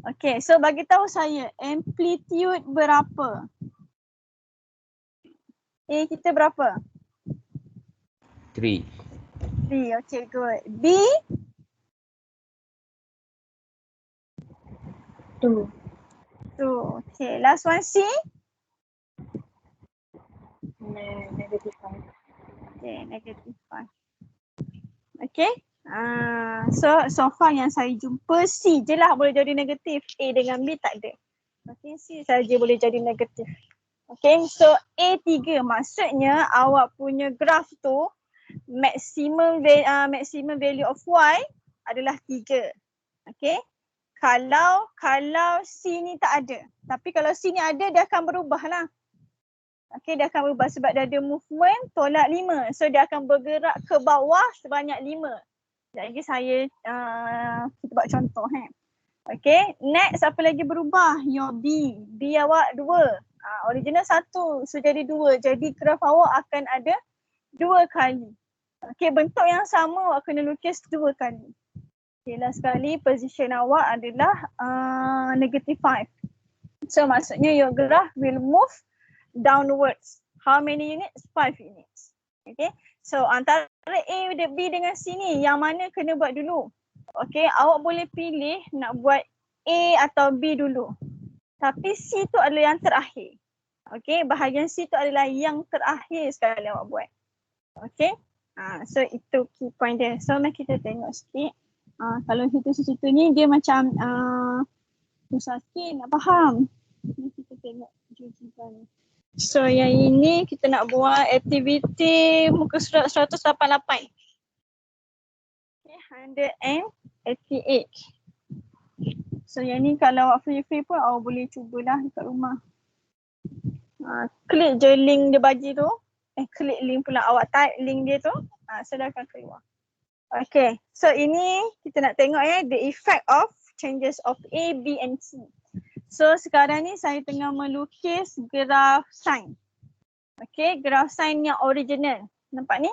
Okay, so bagi tahu saya amplitude berapa? A kita berapa? 3. 3, okay good. B? 2. 2, okay. Last one C? Negative 5. Okay, negative 5. Okay. So far yang saya jumpa C je lah boleh jadi negatif. A dengan B tak ada. Okay, C saja boleh jadi negatif. Okay, so A3 maksudnya awak punya graf tu maximum value of Y adalah 3. Okay. Kalau C ni tak ada. Tapi kalau C ni ada dia akan berubah lah. Okay, dia akan berubah sebab dia ada movement tolak 5. So dia akan bergerak ke bawah sebanyak 5. Jadi saya kita buat contoh Okay, next apa lagi berubah? Your B. B awak 2. Original 1. So jadi 2. Jadi graf awak akan ada 2 kali. Okay, bentuk yang sama awak kena lukis 2 kali. Okay, last kali position awak adalah negative 5. So maksudnya your graph will move downwards. How many units? 5 units. Okay. So antara A, B dengan C ni yang mana kena buat dulu? Okay. Awak boleh pilih nak buat A atau B dulu. Tapi C tu adalah yang terakhir. Okay, bahagian C tu adalah yang terakhir sekali awak buat. Okay, so itu key point dia. So mari kita tengok sikit. Kalau situ-situ ni dia macam susah sikit nak faham. Ni kita tengok jujuran. So yang ini kita nak buat aktiviti muka surat 188. Okay, 188. So yang ni kalau awak free-free pun awak boleh cubalah dekat rumah. Klik je link dia bagi tu. Klik link pula, awak type link dia tu. So dia akan keluar. Okay, so ini kita nak tengok the effect of changes of A, B and C. So sekarang ni saya tengah melukis graf sin. Okay, graf sin yang original. Nampak ni?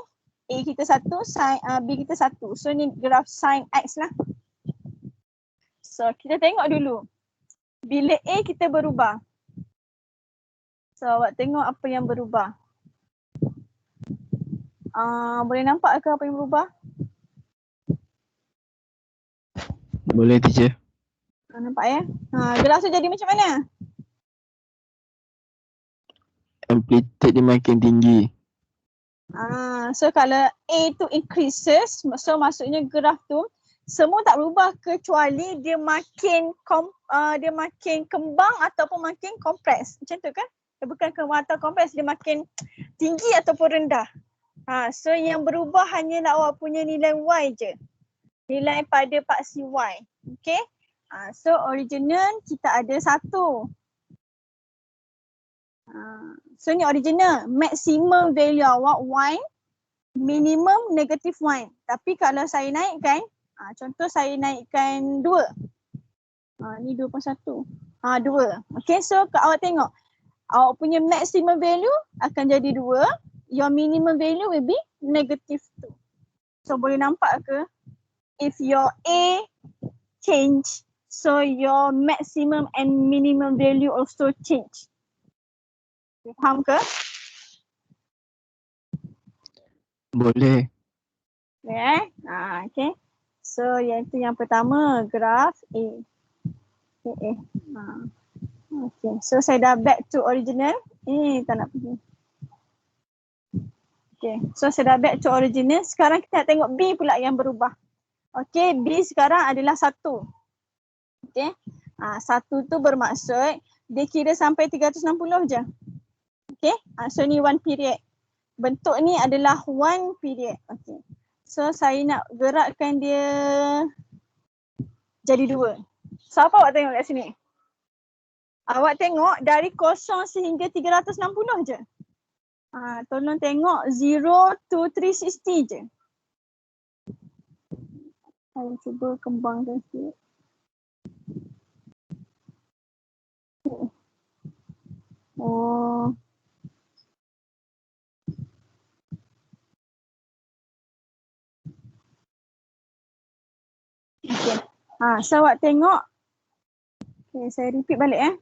A kita satu, sin, B kita satu. So ni graf sin X lah. So kita tengok dulu. Bila A kita berubah. So awak tengok apa yang berubah. Boleh nampak ke apa yang berubah? Boleh teacher. Nampak ya? Graf tu jadi macam mana? Amplitude dia makin tinggi. So kalau A tu increases, so maksudnya graf tu semua tak berubah kecuali dia makin kembang ataupun makin kompres. Macam tu kan? Dia bukan kembang atau kompres, dia makin tinggi ataupun rendah. So yang berubah hanyalah awak punya nilai Y je. Nilai pada paksi Y. Okay? So original kita ada 1. So ni original. Maximum value awak Y, minimum negative 1. Tapi kalau saya naikkan, contoh saya naikkan 2. Ni 2.1. 2. Okay, so awak tengok. Awak punya maximum value akan jadi 2. Your minimum value will be negative 2. So boleh nampak ke? If your A change, so your maximum and minimum value also change. Faham ke? Boleh. Okay. So iaitu yang pertama graf A. Okay. So saya dah back to original. Tak nak pergi. Okay. So saya dah back to original. Sekarang kita nak tengok B pula yang berubah. Okay. B sekarang adalah 1. Okay. 1 tu bermaksud dia kira sampai 360 je. Okay. So ni one period. Bentuk ni adalah one period. Okay. So saya nak gerakkan dia jadi 2. So apa awak tengok kat sini? Awak tengok dari 0 sehingga 360 je. Tolong tengok 0 to 360 je. Saya cuba kembangkan sikit. Okay. So awak tengok. Okay, saya repeat balik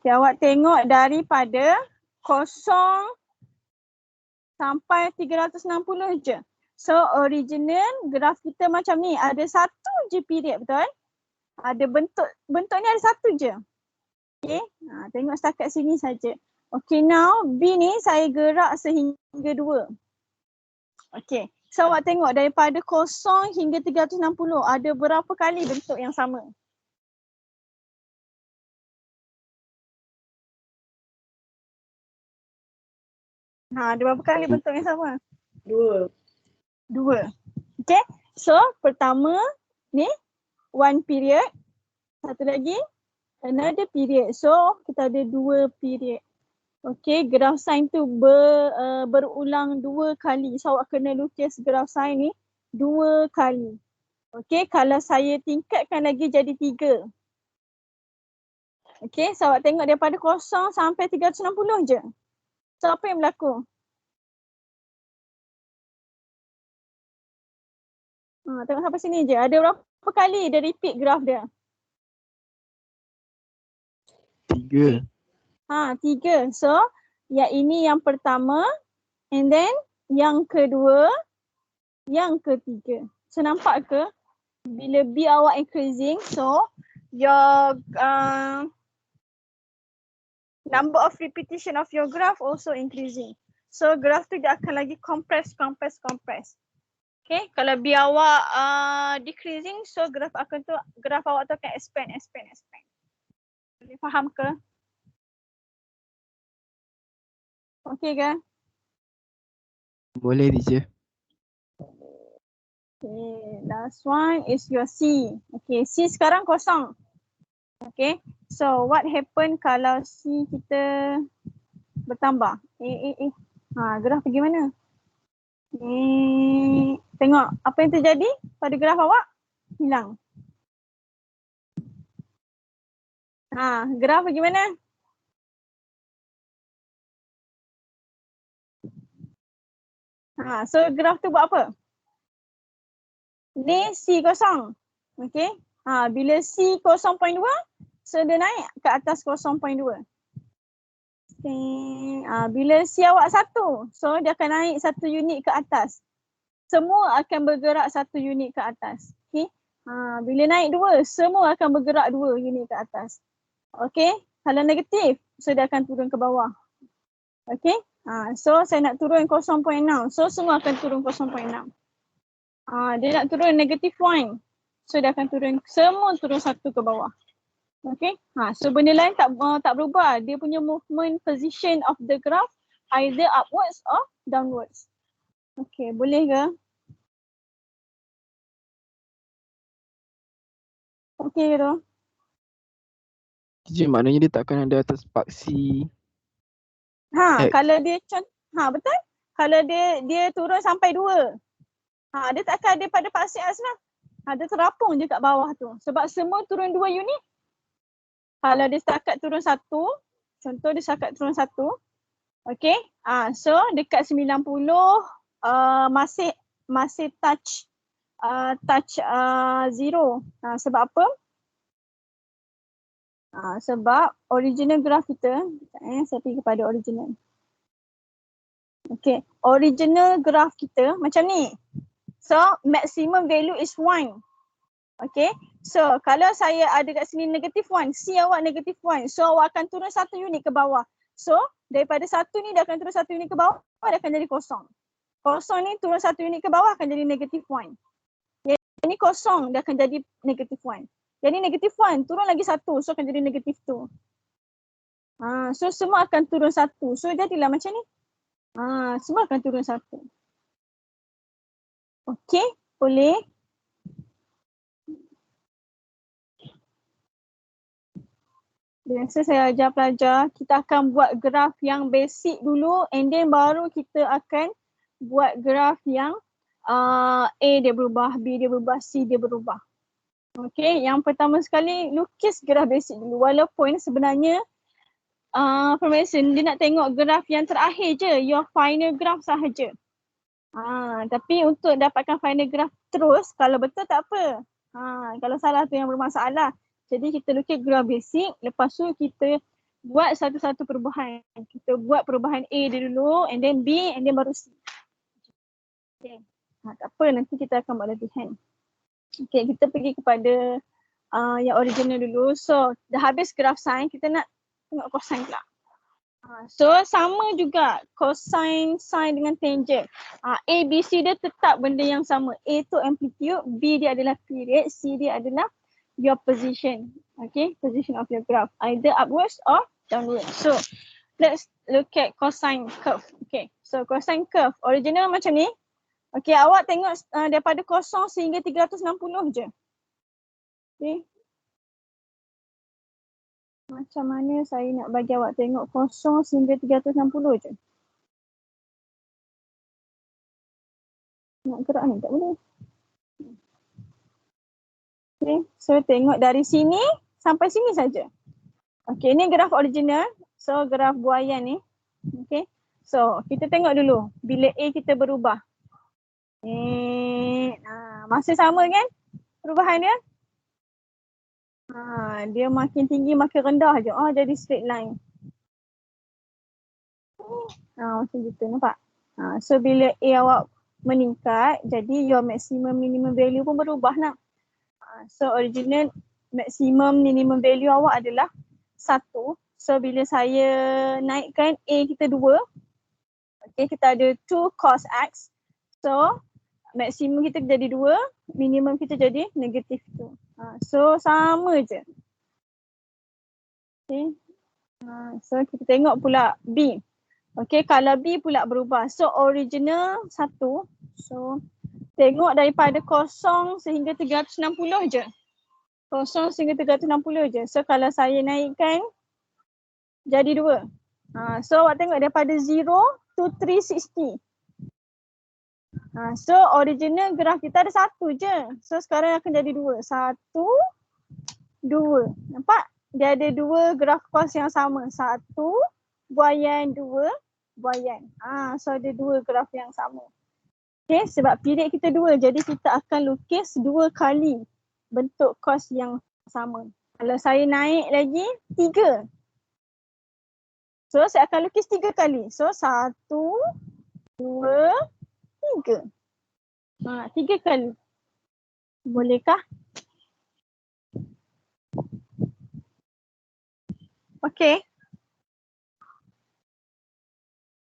Okay, awak tengok daripada 0 sampai 360 je. So original graf kita macam ni, ada 1 je period, betul? Ada bentuk ni ada 1 je. Okay, tengok setakat sini saja. Okay, now B ni saya gerak sehingga 2. Okay, so awak tengok daripada 0 hingga 360 ada berapa kali bentuk yang sama? Ada berapa kali bentuk yang sama? 2. Okay, so pertama ni one period. Satu lagi another period. So kita ada 2 period. Okay, graf sin tu berulang 2 kali. So awak kena lukis graf sin ni 2 kali. Okay, kalau saya tingkatkan lagi jadi 3. Okay, so awak tengok daripada 0 sampai 360 je. So apa yang berlaku? Tengok sampai sini je. Ada berapa kali dia repeat graf dia? 3. 3. So yang ini yang pertama and then yang kedua, yang ketiga. So nampak ke? Bila B awak increasing, so your number of repetition of your graph also increasing. So graph tu dia akan lagi compress. Okay, kalau biar awak decreasing, so graph awak tu akan expand. Boleh faham ke? Okay ke? Boleh teacher. Okay, last one is your C. Okay, C sekarang kosong. Okay, so what happen kalau C kita bertambah? Graf pergi mana? Tengok apa yang terjadi pada graf awak? Hilang. Graf pergi mana? So graf tu buat apa? Ni C kosong. Okay. Bila C 0.2, so dia naik ke atas 0.2. Bila C awak 1, so dia akan naik 1 unit ke atas. Semua akan bergerak 1 unit ke atas. Okay. Bila naik 2, semua akan bergerak 2 unit ke atas. Okay. Kalau negatif, so dia akan turun ke bawah. Okay. So saya nak turun 0.6. So semua akan turun 0.6. Dia nak turun negatif 1. So dia akan turun, semua turun 1 ke bawah. Okay. So benda lain tak berubah. Dia punya movement position of the graph either upwards or downwards. Okay, boleh ke? Okay ke tu? Teacher, maknanya dia takkan ada atas part C. X. Kalau dia betul. Kalau dia turun sampai 2. Dia takkan ada pada part C lah. Dia terapung je kat bawah tu. Sebab semua turun 2 unit. Kalau dia setakat turun 1, contoh dia setakat turun 1. Okay. So dekat 90 masih touch 0. Sebab apa? Sebab original graph kita, saya pergi kepada original. Okay, original graph kita macam ni. So maximum value is 1. Okay, so kalau saya ada kat sini negatif 1, C awak negatif 1, so awak akan turun 1 unit ke bawah. So daripada 1 ni dia akan turun 1 unit ke bawah, dia akan jadi kosong. Kosong ni turun 1 unit ke bawah akan jadi negatif 1. Yang ni kosong, dia akan jadi negatif 1. Jadi negatif 1 turun lagi 1, so akan jadi negatif 2. So semua akan turun 1. So jadilah macam ni. Semua akan turun 1. Okay, boleh. Biasa saya ajar pelajar, kita akan buat graf yang basic dulu and then baru kita akan buat graf yang A dia berubah, B dia berubah, C dia berubah. Okay, yang pertama sekali lukis graf basic dulu. Walaupun sebenarnya Permason dia nak tengok graf yang terakhir je, your final graph sahaja. Tapi untuk dapatkan final graph terus, kalau betul tak apa. Kalau salah tu yang bermasalah. Jadi kita lukis graph basic, lepas tu kita buat satu-satu perubahan. Kita buat perubahan A dia dulu, and then B, and then baru C. Okay. Tak apa, nanti kita akan buat latihan. Okay, kita pergi kepada yang original dulu. So, dah habis graph sine, kita nak tengok cosine pula. So, sama juga cosine, sine dengan tangent. A, B, C dia tetap benda yang sama. A tu amplitude, B dia adalah period, C dia adalah your position. Okay, position of your graph. Either upwards or downwards. So, let's look at cosine curve. Okay, so cosine curve. Original macam ni. Okay, awak tengok daripada 0 sehingga 360 je. Okay. Macam mana saya nak bagi awak tengok 0 sehingga 360 je. Nak gerak ni tak boleh. Okay, so tengok dari sini sampai sini saja. Okay, ni graf original. So graf buayan ni. Okay, so kita tengok dulu bila A kita berubah. Masih sama kan perubahan dia? Dia makin tinggi makin rendah je. Jadi straight line. Macam gitu, nampak? So bila A awak meningkat, jadi your maximum minimum value pun berubah nak. So original Maximum minimum value awak adalah 1. So bila saya naikkan A kita 2. Okay, kita ada 2 cos X. So maksimum kita jadi 2, minimum kita jadi negatif 2. So sama je. Okay. So kita tengok pula B. Okay, kalau B pula berubah. So original 1. So tengok daripada 0 sehingga 360 je. 0 sehingga 360 je. So kalau saya naikkan jadi 2. So awak tengok daripada 0 to 360. So original graf kita ada 1 je. So sekarang akan jadi 2. 1, 2. Nampak? Dia ada 2 graf kos yang sama. 1 buaian, 2 buaian. So ada 2 graf yang sama. Okay, sebab period kita 2. Jadi kita akan lukis 2 kali bentuk kos yang sama. Kalau saya naik lagi 3. So saya akan lukis 3 kali. So 1, 2, 3. 3 kali. Bolehkah? Okay.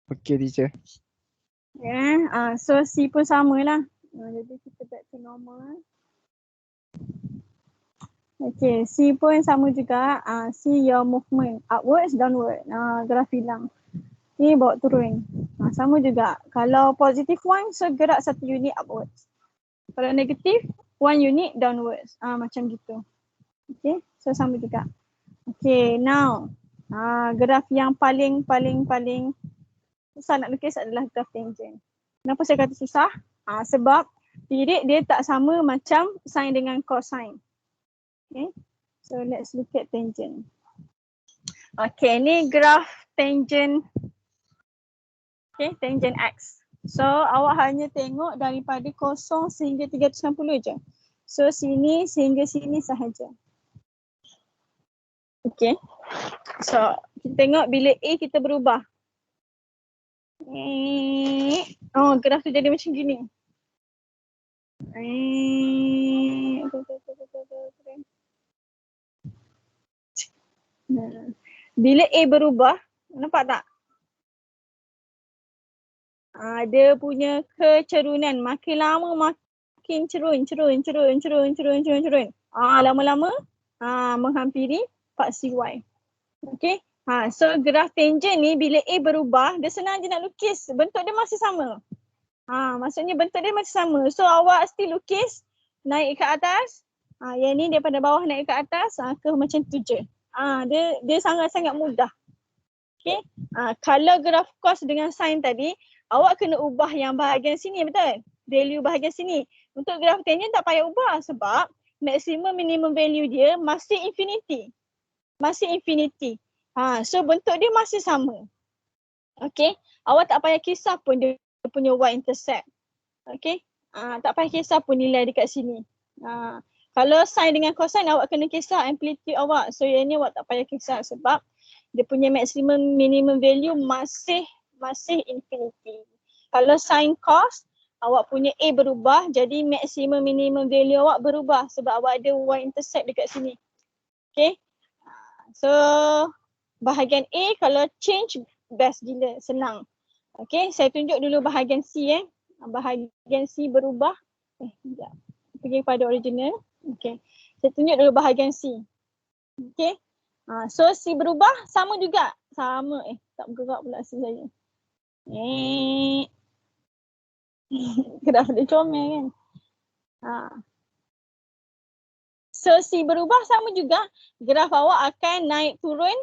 Okay teacher. Yeah. So C pun sama lah. Jadi kita back to normal. Okay, C pun sama juga. C your movement upwards, downward. Graf hilang. Ni bawa turun. Sama juga. Kalau positive 1, so gerak 1 unit upwards. Kalau negatif 1 unit downwards. Macam gitu. Okay, so sama juga. Okay, now graf yang paling susah nak lukis adalah graf tangent. Kenapa saya kata susah? Sebab period dia tak sama macam sin dengan cosine. Okay, so let's look at tangent. Okay, ni graf tangent. Okay, tangent X. So awak hanya tengok daripada 0 sehingga 360 je. So sini sehingga sini sahaja. Okay, so kita tengok bila A kita berubah. Graf tu jadi macam gini. Bila A berubah, nampak tak? Dia punya kecerunan makin lama makin cerun. Lama-lama menghampiri paksi Y. Okay. So graf tangent ni bila A berubah, dia senang je nak lukis. Bentuk dia masih sama. Maksudnya bentuk dia masih sama. So awak still lukis naik ke atas. Yang ni daripada bawah naik ke atas ke macam tu je. Dia sangat-sangat mudah. Okay. Kalau graf cos dengan sin tadi, awak kena ubah yang bahagian sini, betul? Value bahagian sini. Untuk graf tangent tak payah ubah sebab maximum minimum value dia masih infinity. So bentuk dia masih sama. Okay. Awak tak payah kisah pun dia punya y-intercept. Okay. Tak payah kisah pun nilai dekat sini. Kalau sin dengan cosine awak kena kisah amplitude awak. So yang ni awak tak payah kisah sebab dia punya maximum minimum value masih infinity. Kalau sin cos awak punya A berubah jadi maximum minimum value awak berubah sebab awak ada y-intercept dekat sini. Okay. So bahagian A kalau change best gila, senang. Okay, saya tunjuk dulu bahagian C Bahagian C berubah. Sekejap. Pergi pada original. Okay, saya tunjuk dulu bahagian C. Okay, so C berubah sama juga. Sama, tak bergerak pula C saya. Graf dia comel kan. So C berubah sama juga. Graf awak akan naik turun.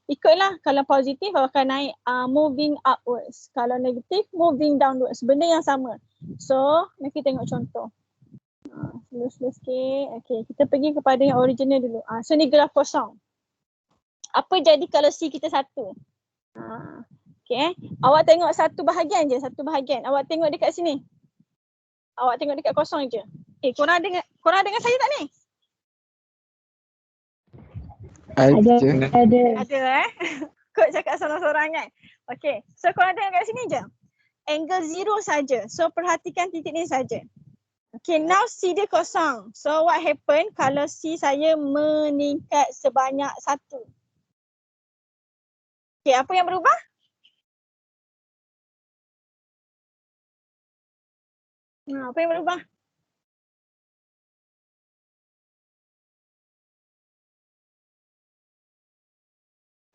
Ikutlah, kalau positif awak akan naik moving upwards. Kalau negatif moving downwards. Benda yang sama. So nanti tengok contoh. Slow sikit. Okay, kita pergi kepada yang original dulu. So ni graf kosong. Apa jadi kalau C kita 1? Okay, awak tengok satu bahagian je, Awak tengok dekat sini. Awak tengok dekat kosong je. Korang dengar saya tak ni? Ada Kod cakap sorang-sorang kan. Okay, so korang tengok kat sini je. Angle 0 saja. So perhatikan titik ni saja. Okay, now C dia kosong. So what happen kalau C saya meningkat sebanyak 1? Okay, apa yang berubah? Apa yang berubah?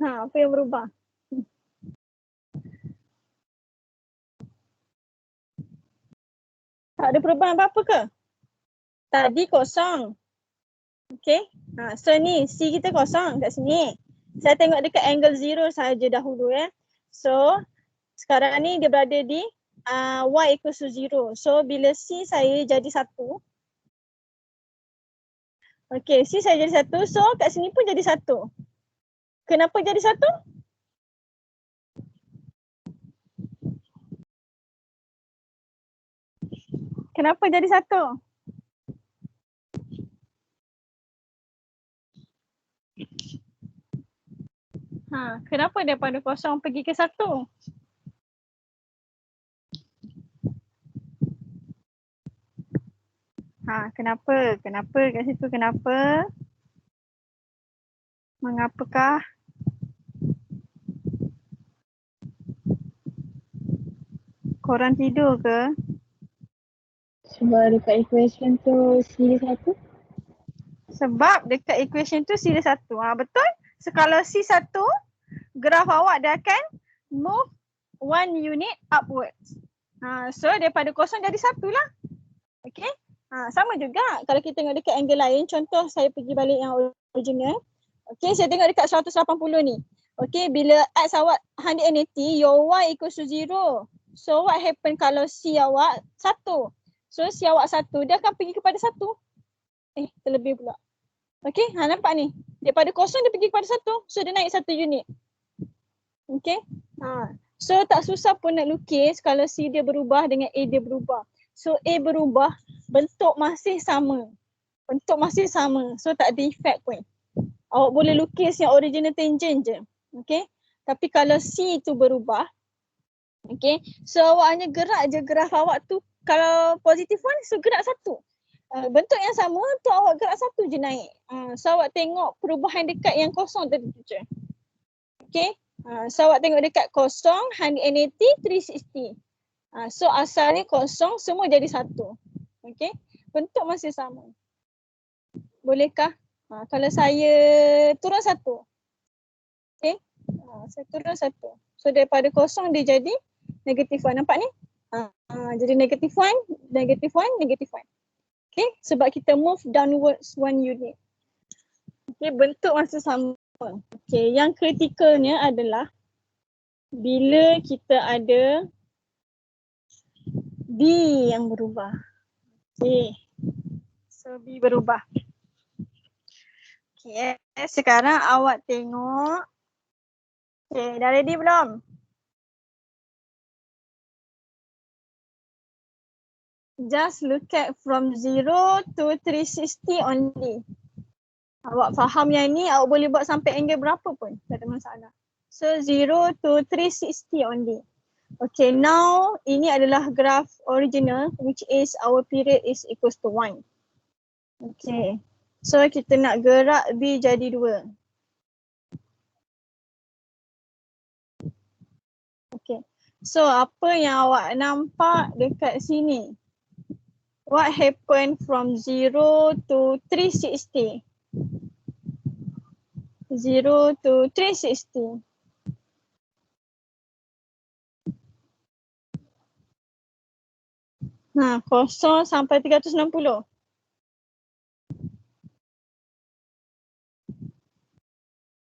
Apa yang berubah? Tak ada perubahan apa-apa ke? Tadi kosong. Okay. So ni C kita kosong kat sini. Saya tengok dekat angle 0 saja dahulu ya. So sekarang ni dia berada di Y equals to 0. So bila C saya jadi 1. Okay, C saya jadi 1. So kat sini pun jadi 1. Kenapa jadi 1? Kenapa jadi 1? Kenapa daripada kosong pergi ke 1? Kenapa? Kenapa kat situ? Kenapa? Mengapakah? Korang tidur ke? Sebab dekat equation tu C dia 1. Sebab dekat equation tu C dia 1. Betul? So kalau C 1, graf awak dia akan move 1 unit upwards. So daripada kosong jadi 1 lah. Okay? Sama juga kalau kita tengok dekat angle lain. Contoh saya pergi balik yang original. Okay, saya tengok dekat 180 ni. Okay, bila X awak 180, your Y equals to 0. So what happen kalau C awak 1? So C awak 1, dia akan pergi kepada 1. Terlebih pula. Okay, nampak ni. Daripada kosong dia pergi kepada 1. So dia naik 1 unit. Okay. So tak susah pun nak lukis kalau C dia berubah dengan A dia berubah. So A berubah, bentuk masih sama. Bentuk masih sama. So tak ada effect pun. Awak boleh lukis yang original tangent je. Okay. Tapi kalau C tu berubah, okay, so awak hanya gerak je graf awak tu. Kalau positive one, so gerak 1. Bentuk yang sama tu awak gerak 1 je naik. So awak tengok perubahan dekat yang kosong tadi tu je. Okay. So awak tengok dekat kosong, 180, 360. So asalnya kosong, semua jadi 1. Okay. Bentuk masih sama. Bolehkah? Kalau saya turun 1. Okay. Saya turun 1. So daripada kosong dia jadi negative 1. Nampak ni? Jadi negative 1, negative 1, negative 1. Okay. Sebab kita move downwards 1 unit. Okay. Bentuk masih sama. Okay. Yang kritikalnya adalah bila kita ada B yang berubah. Okay. So B berubah. Okay, sekarang awak tengok. Okay, dah ready belum? Just look at from 0 to 360 only. Awak faham yang ni, awak boleh buat sampai angle berapa pun. Tak ada masalah. So 0 to 360 only. Okay, now ini adalah graph original which is our period is equals to 1. Okay. So kita nak gerak B jadi 2. Okay. So apa yang awak nampak dekat sini? What happened from 0 to 360? 0 to 360. Kosong sampai 360.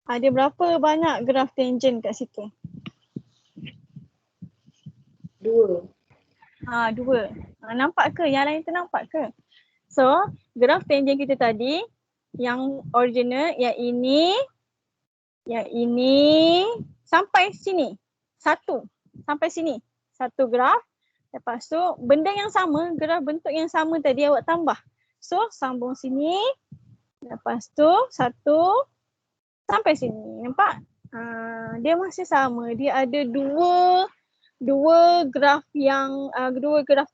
Ada berapa banyak graf tangent kat situ? 2. 2. Nampak ke? Yang lain tu nampak ke? So, graf tangent kita tadi, yang original, yang ini, sampai sini. 1. Sampai sini. 1 graf. Lepas tu, benda yang sama, graf bentuk yang sama tadi awak tambah. So, sambung sini. Lepas tu, 1 sampai sini. Nampak? Dia masih sama. Dia ada 2 dua graf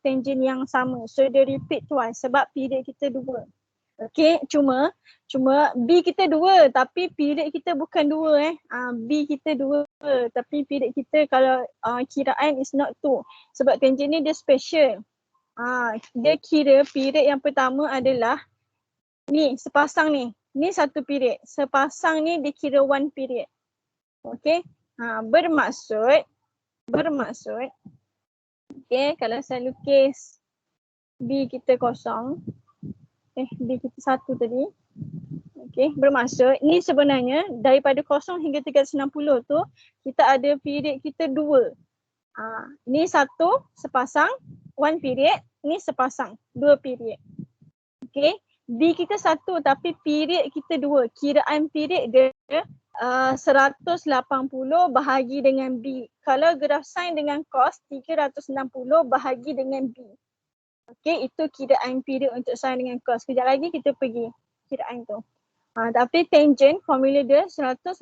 tangent yang sama. So dia repeat twice sebab period kita dua. Okay, cuma B kita dua tapi period kita bukan dua B kita dua tapi period kita kalau kiraan is not two. Sebab tangent ni dia special. Dia kira period yang pertama adalah ni sepasang ni. Ni satu period. Sepasang ni dia kira one period. Okay. Bermaksud okay, kalau saya lukis B kita kosong. B kita satu tadi. Okay, bermaksud ni sebenarnya daripada kosong hingga 360 tu kita ada period kita dua. Ni satu sepasang, one period. Ni sepasang, dua period. Okay, B kita satu tapi period kita dua. Kiraan period dia 180 bahagi dengan B. Kalau graf sin dengan cos 360 bahagi dengan B. Okay, itu kiraan period untuk sin dengan cos. Kejap lagi kita pergi kiraan tu. Tapi tangent formula dia 180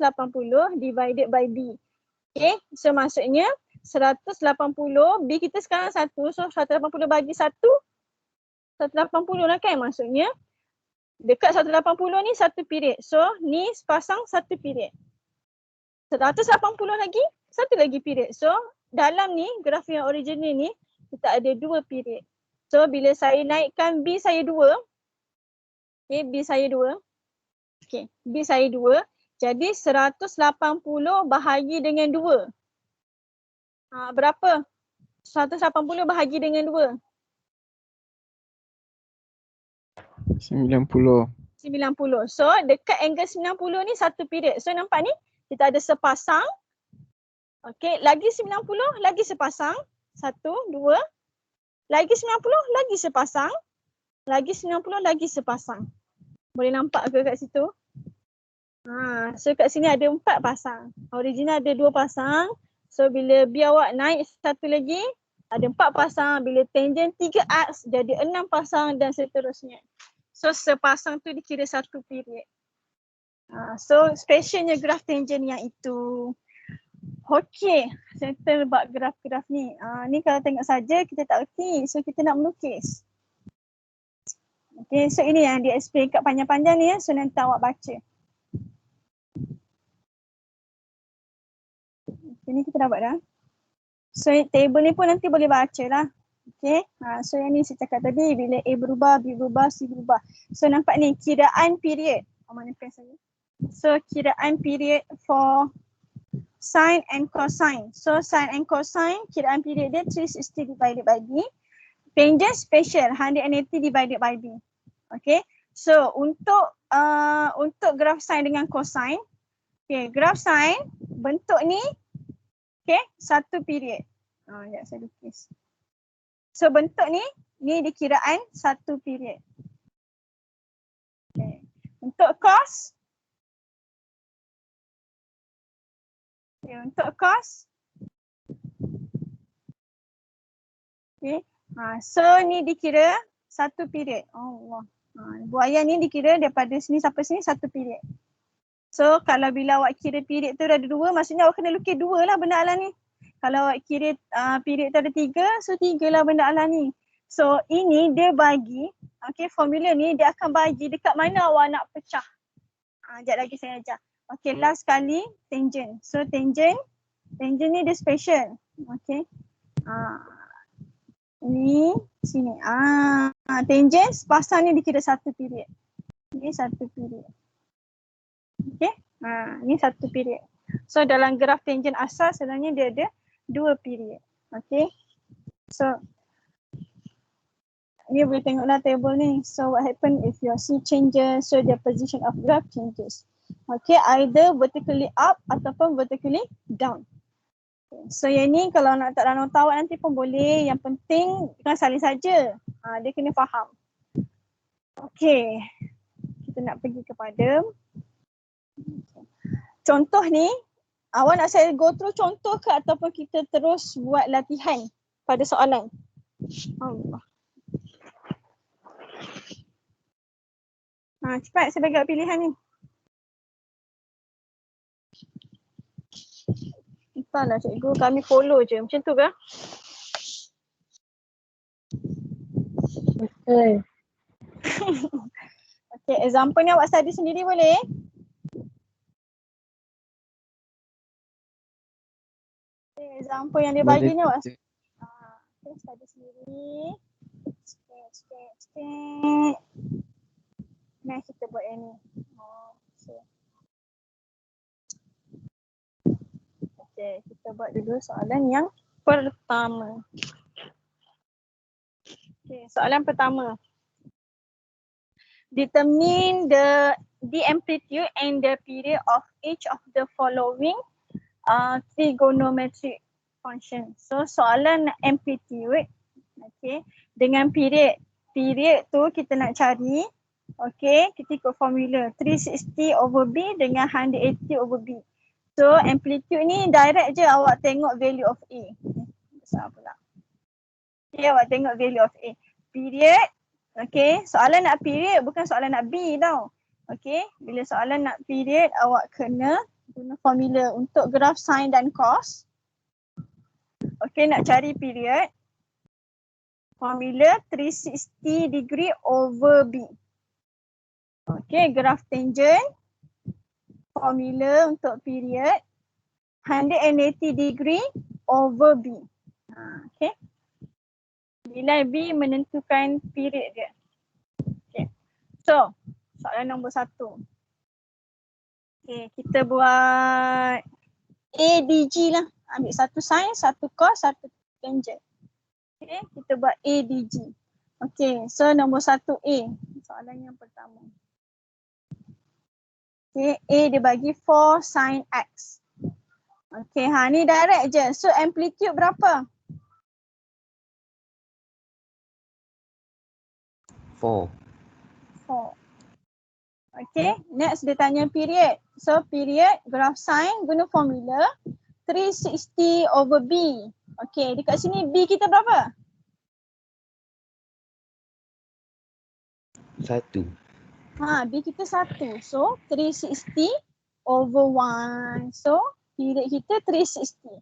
divided by B. Okay, so maksudnya 180 B kita sekarang 1, so 180 bagi 1 180 lah kan, maksudnya dekat 180 ni satu period. So ni sepasang satu period. 180 lagi satu lagi period. So dalam ni graf yang original ni kita ada dua period. So bila saya naikkan B saya 2. Okay, B saya 2. Okay, B saya 2. Jadi 180 bahagi dengan 2. Berapa? 180 bahagi dengan 2. 90. So dekat angle 90 ni satu period. So nampak ni kita ada sepasang. Okay, lagi 90 lagi sepasang. 1, 2. Lagi 90 lagi sepasang. Lagi 90 lagi sepasang. Boleh nampak ke kat situ? So kat sini ada 4 pasang. Original ada 2 pasang. So bila B awak naik satu lagi ada 4 pasang. Bila tangent 3 aks jadi 6 pasang dan seterusnya. So sepasang tu dikira satu period. So specialnya graf tangent yang itu. Okey, settle bab graf-graf ni. Ni kalau tengok saja kita tak erti. So kita nak melukis. Okey, so ini yang dia explain kat panjang-panjang ni ya. So nanti awak baca. Okay, ni kita dapat dah. So table ni pun nanti boleh baca lah. Okay, so yang ni saya cakap tadi bila A berubah, B berubah, C berubah. So nampak ni kiraan period. Mana pen saya? So kiraan period for sin and cosine. So sin and cosine kiraan period dia 360 divided by B. Tangent special 180 divided by B. Okay, so untuk graf sin dengan cosine. Okay, graf sin bentuk ni okay, satu period. Sekejap saya lukis. So bentuk ni dikiraan satu period. Okay. Untuk cos. Okay, untuk cos. Okay. So ni dikira satu period. Allah. Buaya ni dikira daripada sini sampai sini satu period. So kalau bila awak kira period tu ada 2, maksudnya awak kena lukis 2 lah benda alam ni. Kalau awak kira period tu ada 3, so 3 lah benda alam ni. So ini dia bagi, okay, formula ni dia akan bagi dekat mana awak nak pecah. Sekejap lagi saya ajar. Okay, last sekali tangent. So tangent ni dia special. Okay. Ni sini. Tangent sepasang ni dikira satu period. Ni satu period. Okay. Ni satu period. So dalam graf tangent asal sebenarnya dia ada 2 period. Okay. So ni boleh tengoklah table ni. So what happen if your C changes, so the position of graph changes. Okay, either vertically up ataupun vertically down. So yang ni kalau nak tak nota awak nanti pun boleh. Yang penting jangan salin saja. Dia kena faham. Okay. Kita nak pergi kepada contoh ni. Awak nak saya go through contoh ke ataupun kita terus buat latihan pada soalan? Allah. Cepat saya bagi pilihan ni. Entahlah cikgu, kami follow je. Macam tu ke? Betul. Okay, example ni awak study sendiri boleh? Okay, example yang dia bagi Boleh ni awak tu. okay, study sendiri. Sikit. Nah, kita buat yang ni. Okay, kita buat dulu soalan yang pertama. Okay, soalan pertama. Determine the amplitude and the period of each of the following trigonometric function. So soalan amplitude, okay, dengan period. Period tu kita nak cari, okay, kita ikut formula 360 over B dengan 180 over B. So amplitude ni direct je awak tengok value of A. Besar pula. Okay, awak tengok value of A. Period, okay, soalan nak period bukan soalan nak B tau. Okay, bila soalan nak period awak kena guna formula untuk graf sin dan cos. Okay, nak cari period. Formula 360 degree over B. Okay, graf tangent. Formula untuk period 180 degree over B. Okay. Nilai B menentukan period dia. Okay. So, soalan nombor 1. Okay, kita buat ADG lah. Ambil satu sin, satu cos, satu tangent. Okay, kita buat ADG. Okay, so nombor 1A. Soalan yang pertama. Okay, A dia bagi 4 sin X. Okay, ni direct je. So amplitude berapa? 4. 4. Okay, next dia tanya period. So period, graf sin guna formula 360 over B. Okay, dekat sini B kita berapa? 1. B kita 1. So 360 over 1. So period kita 360.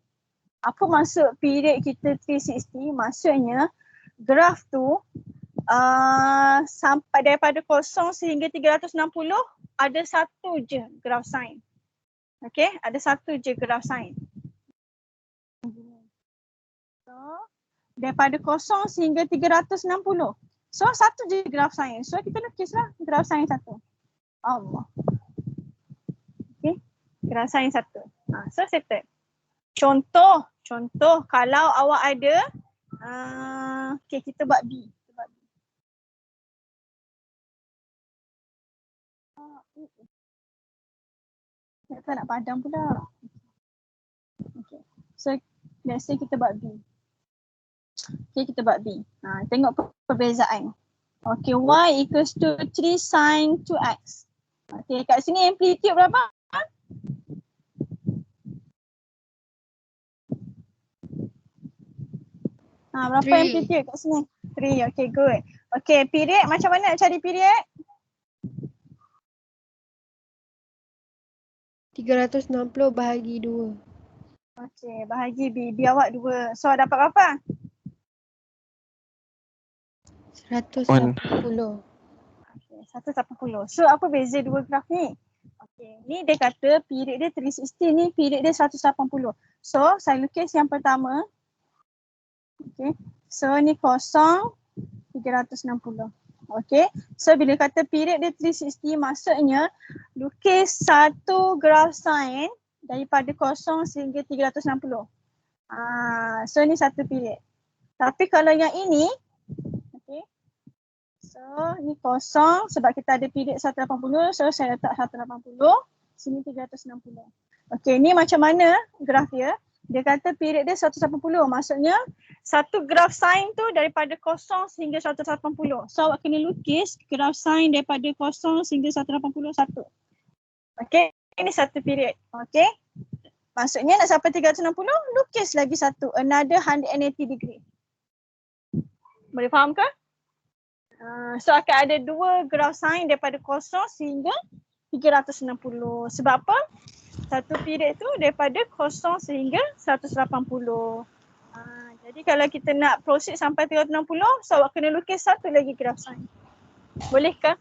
Apa maksud period kita 360? Maksudnya graf tu sampai daripada 0 sehingga 360 ada satu je graf sin. Okay, ada satu je graf sin. So daripada 0 sehingga 360. So satu je graf sin. So kita lukislah graf sin satu. Allah. Okay, graf sin satu. So settle. Contoh kalau awak ada okay, kita buat B. Tak nak padam pula. Okay. So let's say kita buat B. Okay, kita buat B. Tengok perbezaan. Okay, Y equals to 3 sin 2X. Okay, kat sini amplitude berapa? Berapa 3. amplitude kat sini? 3. Okay, good. Okay, period macam mana nak cari period? 360 bahagi 2. Okay, bahagi B. B awak 2. So dapat berapa? 180. Okay, 180. So apa beza dua graf ni? Okay, ni dia kata period dia 360, ni period dia 180. So saya lukis yang pertama. Okay, so ni kosong 360. Okay, so bila kata period dia 360 maksudnya lukis satu graf sin daripada kosong sehingga 360. So ni satu period. Tapi kalau yang ini, okay, so ni kosong sebab kita ada period 180, so saya letak 180, sini 360. Okay, ni macam mana graf dia? Dia kata period dia 180, maksudnya satu graf sin tu daripada kosong sehingga 180. So awak kena lukis graf sin daripada kosong sehingga 181. Okay, ini satu period. Okay, maksudnya nak sampai 360, lukis lagi satu, another 180 degree. Boleh faham ke? So akan ada dua graf sin daripada kosong sehingga 360. Sebab apa? Satu period tu daripada 0 sehingga 180. Jadi kalau kita nak proceed sampai 360, so awak kena lukis satu lagi graph sign. Bolehkah?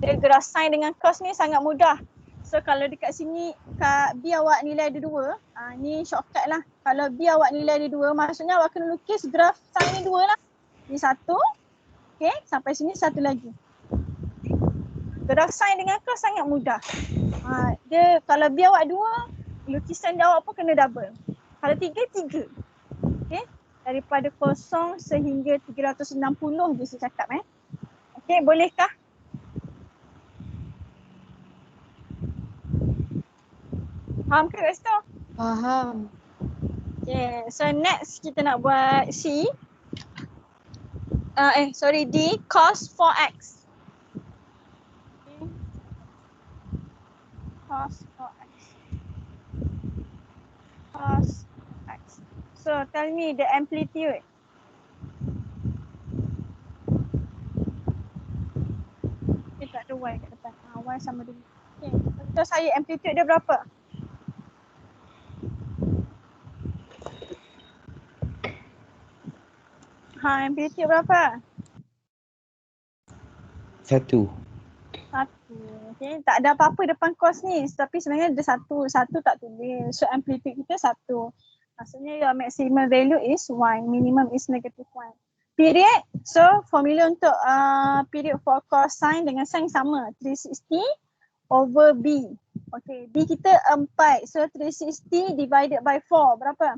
Dia graph sign dengan cos ni sangat mudah. So kalau dekat sini kat B awak nilai ada 2, ni shortcut lah. Kalau B awak nilai ada 2, maksudnya awak kena lukis graph sign ni 2 lah. Ni satu, okay, sampai sini satu lagi. Graph sign dengan cos sangat mudah. Dia kalau B awak 2, lukisan dia awak pun kena double. Kalau 3, 3. Okay, daripada 0 sehingga 360 je saya cakap Okay, bolehkah? Faham ke kat situ? Faham. Okay, so next kita nak buat C. D, cos 4x. Okay. Cos 4x. Cos x. So tell me the amplitude. Okay, tak ada y kat depan. Y sama dengan. Okay, so saya amplitude dia berapa? Amplitude berapa? 1. 1. Okay, tak ada apa-apa depan cos ni. Tapi sebenarnya ada 1. 1 tak tulis. So amplitude kita 1. Maksudnya your maximum value is 1. Minimum is negative 1. Period. So formula untuk period for cosine dengan sin sama. 360 over B. Okay, B kita 4. So 360 divided by 4. Berapa?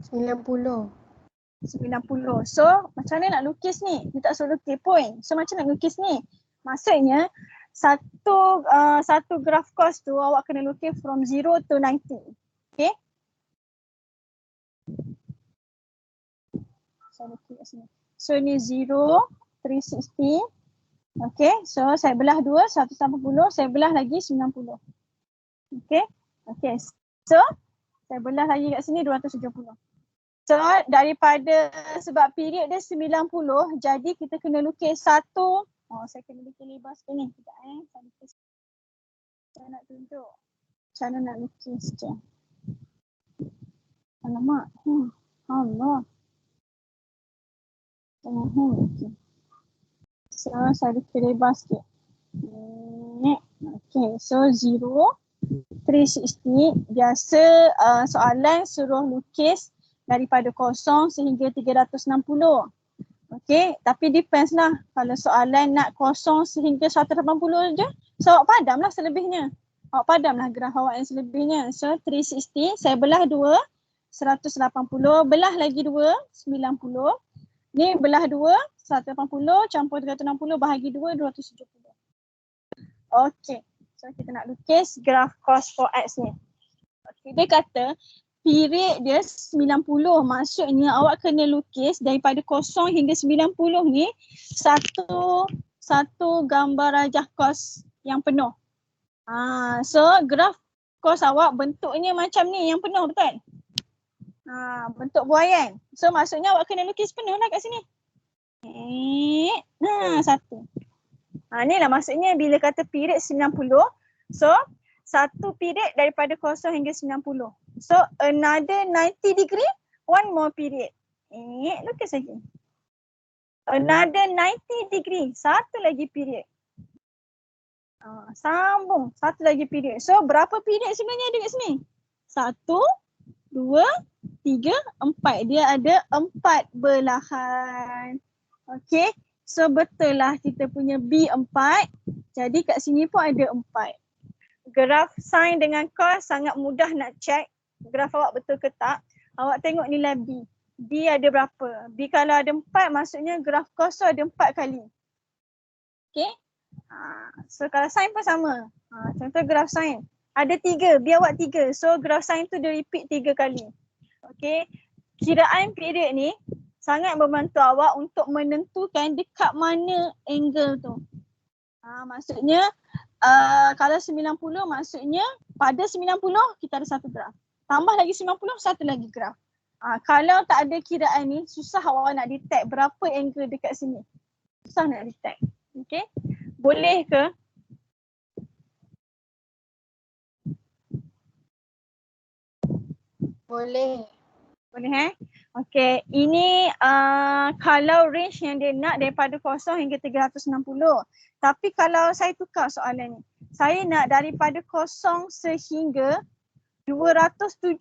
90. 90. So macam mana nak lukis ni? Dia tak suruh lukis pun. So macam nak lukis ni? Maksudnya satu graph cos tu awak kena lukis from 0 to 90. Okay? So lukis kat sini. So ni 0, 360. Okay, so saya belah 2, 180. Saya belah lagi 90. Okay? Okay, so saya belah lagi kat sini 270. So daripada sebab period dia 90, jadi kita kena lukis satu. Saya kena lukis lebar sikit ni. Sekejap saya nak tunjuk cara nak lukis je. Alamak. Allah. Okay. So saya lukis lebar sikit. Okay, so 0, 360. Biasa soalan suruh lukis daripada 0 sehingga 360. Okay, tapi depends lah. Kalau soalan nak 0 sehingga 180 je, so awak padam lah selebihnya. Awak padam lah graf awak yang selebihnya. So 360, saya belah 2, 180. Belah lagi 2, 90. Ni belah 2, 180 campur 360 bahagi 2, 270. Okay, so kita nak lukis graf cos 4x ni. Okay, dia kata period dia 90. Maksudnya awak kena lukis daripada 0 hingga 90 ni satu gambar rajah cos yang penuh. So graf cos awak bentuknya macam ni yang penuh, betul? Bentuk buaian. So maksudnya awak kena lukis penuh lah kat sini. Satu. Ni lah maksudnya bila kata period 90. So satu period daripada 0 hingga 90. So another 90 degree, one more period. Lukis lagi. Another 90 degree, satu lagi period. Sambung, satu lagi period. So berapa period sebenarnya ada kat sini? 1, 2, 3, 4. Dia ada 4 belahan. Okay, so betul lah kita punya B 4. Jadi kat sini pun ada 4. Graf sin dengan cos sangat mudah nak check graf awak betul ke tak. Awak tengok nilai B. B ada berapa? B kalau ada 4 maksudnya graf cos tu ada 4 kali. Okay. So kalau sin pun sama. Contoh graf sin. Ada 3. B awak 3. So graf sin tu dia repeat 3 kali. Okay. Kiraan period ni sangat membantu awak untuk menentukan dekat mana angle tu. Maksudnya kalau 90 maksudnya pada 90 kita ada satu graf. Tambah lagi 90, satu lagi graf. Kalau tak ada kiraan ni, susah awak nak detect berapa angle dekat sini. Susah nak detect. Okay. Boleh ke Boleh. Boleh Okay, ini kalau range yang dia nak daripada 0 hingga 360. Tapi kalau saya tukar soalan ni, saya nak daripada 0 sehingga 270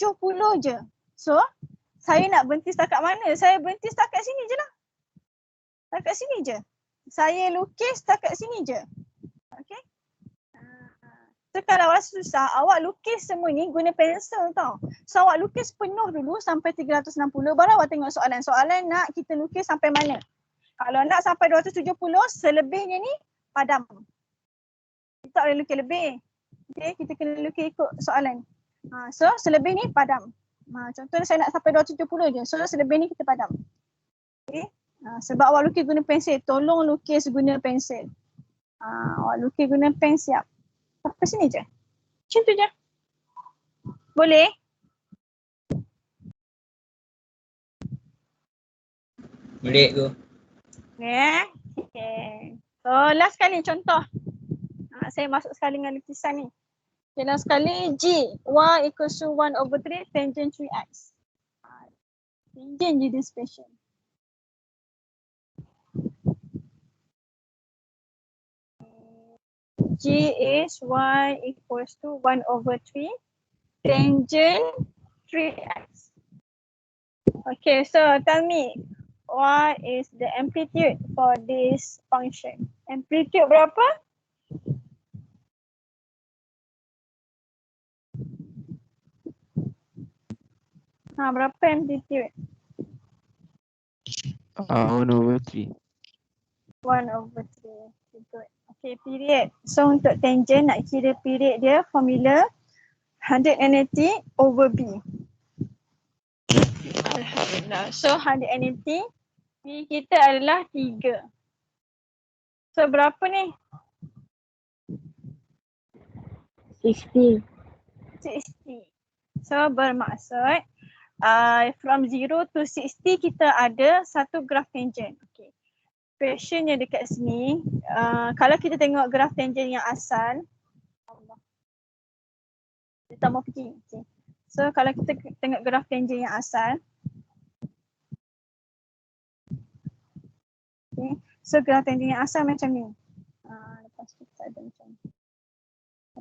je. So, saya nak berhenti setakat mana? Saya berhenti setakat sini je lah. Setakat sini je. Saya lukis setakat sini je. Okay. So kalau rasa susah, awak lukis semua ni guna pensel tau. So awak lukis penuh dulu sampai 360, baru awak tengok soalan. Soalan nak kita lukis sampai mana? Kalau nak sampai 270, selebihnya ni padam. Kita tak boleh lukis lebih. Okay, kita kena lukis ikut soalan. So selebih ni padam. Contohnya saya nak sampai 270 je. So selebih ni kita padam. Okay. Sebab awak lukis guna pensel, tolong lukis guna pensel. Awak lukis guna pen siap. Sampai sini je. Macam tu je. Boleh? Boleh tu. Yeah. Okay. So last sekali contoh. Saya masuk sekali dengan lukisan ni. Okay, last sekali G. Y equals to 1/3 tangent 3x. Tangent je dia special. G is y equals to 1/3 tangent 3x. Okay, so tell me what is the amplitude for this function? Amplitude berapa? Berapa amplitude? 1/3. 1/3. Good. Okay, period. So untuk tangent nak kira period dia formula 180/b. Alhamdulillah. So 180 B kita adalah 3. So berapa ni? 60. 60. So bermaksud from 0 to 60 kita ada satu graf tangent. Okay. Question yang dekat sini, kalau kita tengok graf tangent yang asal, dia tak mau pergi. Okay. So kalau kita tengok graf tangent yang asal, okay. So graf tangent yang asal macam ni. Lepas tu kita ada macam ni.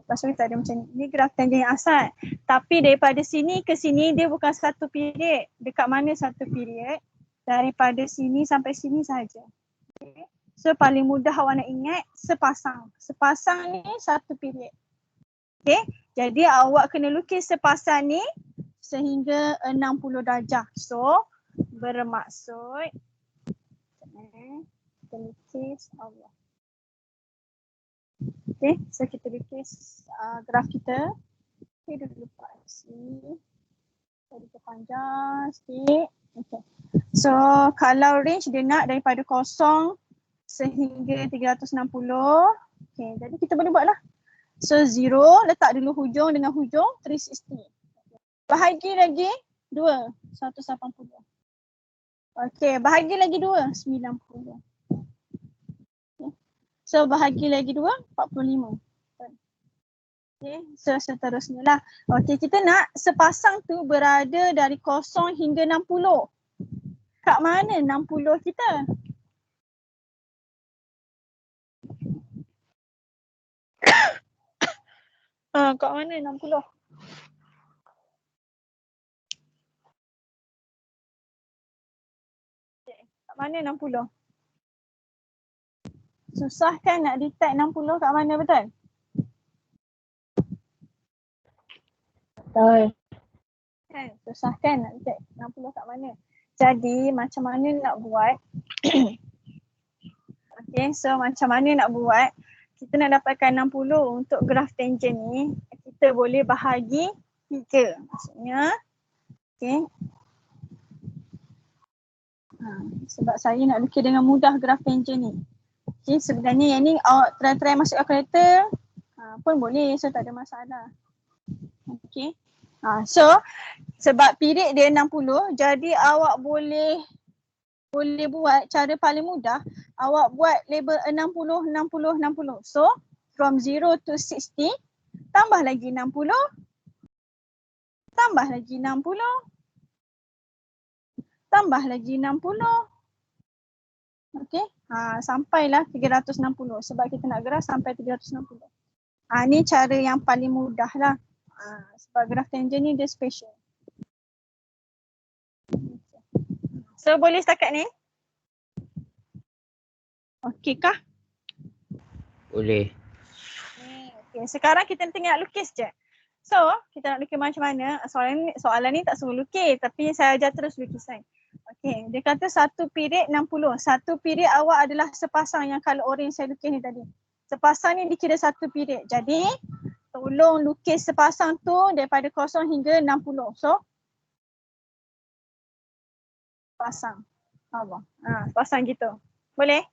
Lepas tu kita ada macam ni. Ni graf tangent yang asal. Tapi daripada sini ke sini dia bukan satu period. Dekat mana satu period? Daripada sini sampai sini sahaja. Okay. So paling mudah awak nak ingat sepasang. Sepasang ni satu period. Okay. Jadi awak kena lukis sepasang ni sehingga 60 darjah. So bermaksud kita lukis Allah. Okay. So kita lukis graf kita. Okay, duduk lepas sini. Kita panjang sikit. Okay. So kalau range dia nak daripada 0 sehingga 360. Okay, jadi kita boleh buat lah. So 0 letak dulu hujung dengan hujung 360. Bahagi lagi 2, 180. Okay, bahagi lagi 2, 90. Okay. So bahagi lagi 2, 45. Okay, so seterusnya lah. Okay, kita nak sepasang tu berada dari 0 hingga 60. Kat mana 60 kita? Kat mana 60? Okay, kat mana 60? Susah kan nak detect 60 kat mana, betul? Betul. Kan? Susah kan nak detect 60 kat mana? Jadi macam mana nak buat? Okay, so macam mana nak buat? Kita nak dapatkan 60 untuk graf tangent ni, kita boleh bahagi 3. Maksudnya, okay. Sebab saya nak lukis dengan mudah graf tangent ni. Okay, sebenarnya yang ni awak try masuk kalkulator pun boleh, so tak ada masalah. Okay. So sebab period dia 60, jadi awak boleh buat cara paling mudah, awak buat label 60, 60, 60. So from 0 to 60, tambah lagi 60, tambah lagi 60. Tambah lagi 60. Okey, sampailah 360 sebab kita nak graf sampai 360. Ni cara yang paling mudah lah. Sebab graf tangent ni dia special. So boleh setakat ni? Okey kah? Boleh. Okay, sekarang kita tengok lukis je. So, kita nak lukis macam mana? Soalan ni tak suruh lukis tapi saya ajar terus lukisan. Okey, dia kata satu period 60. Satu period awak adalah sepasang yang colour orange saya lukis ni tadi. Sepasang ni dikira satu period. Jadi, tolong lukis sepasang tu daripada 0 hingga 60. So, pasang. Allah. Sepasang gitu. Boleh?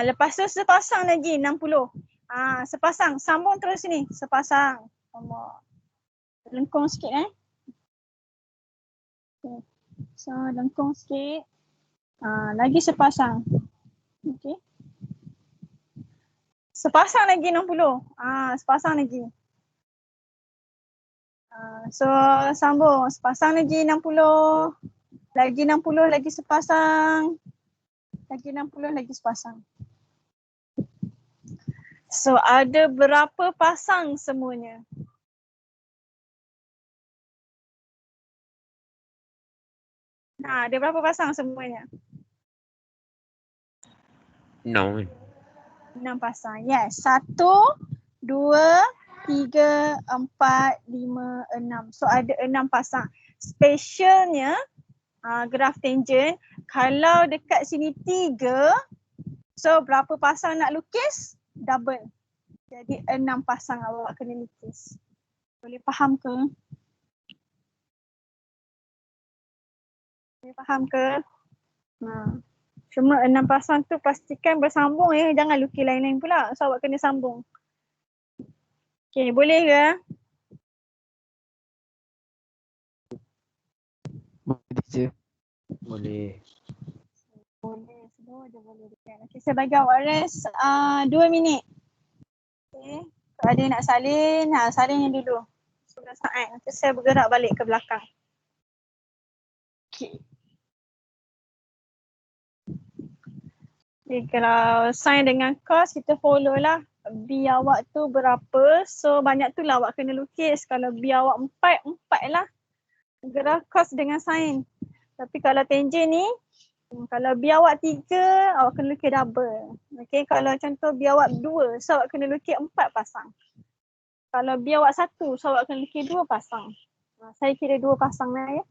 Lepas tu sepasang lagi 60. Sepasang. Sambung terus sini. Sepasang. Allah. Lengkung sikit Okay. So lengkung sikit. Lagi sepasang. Okay. Sepasang lagi 60. Sepasang lagi. So sambung. Sepasang lagi 60. Lagi 60 lagi sepasang. Lagi 60 lagi sepasang. So ada berapa pasang semuanya? Ada berapa pasang semuanya? 6 kan? 6 pasang. Yes. 1, 2, 3, 4, 5, 6. So ada 6 pasang. Specialnya graf tangent, kalau dekat sini 3, so berapa pasang nak lukis? Double. Jadi 6 pasang awak kena lukis. Boleh faham ke? Boleh faham ke? Cuma 6 pasang tu pastikan bersambung ya. Jangan lukis lain-lain pula. So awak kena sambung. Okay, boleh ke? Boleh je. Boleh. Boleh, semua je boleh. Okay, saya bagi awak rest 2 minit. Okay, kalau ada yang nak salin, salin dulu. 11 saat. Nanti saya bergerak balik ke belakang. Okay. Okay, kalau sign dengan cos kita follow lah. B awak tu berapa, so banyak tu lah awak kena lukis. Kalau B awak 4 lah. Graf cos dengan sin. Tapi kalau tangent ni, kalau B awak 3, awak kena lukis double. Okay, kalau contoh B awak 2, so awak kena lukis 4 pasang. Kalau B awak 1, so awak kena lukis 2 pasang. Saya kira 2 pasang lah ya.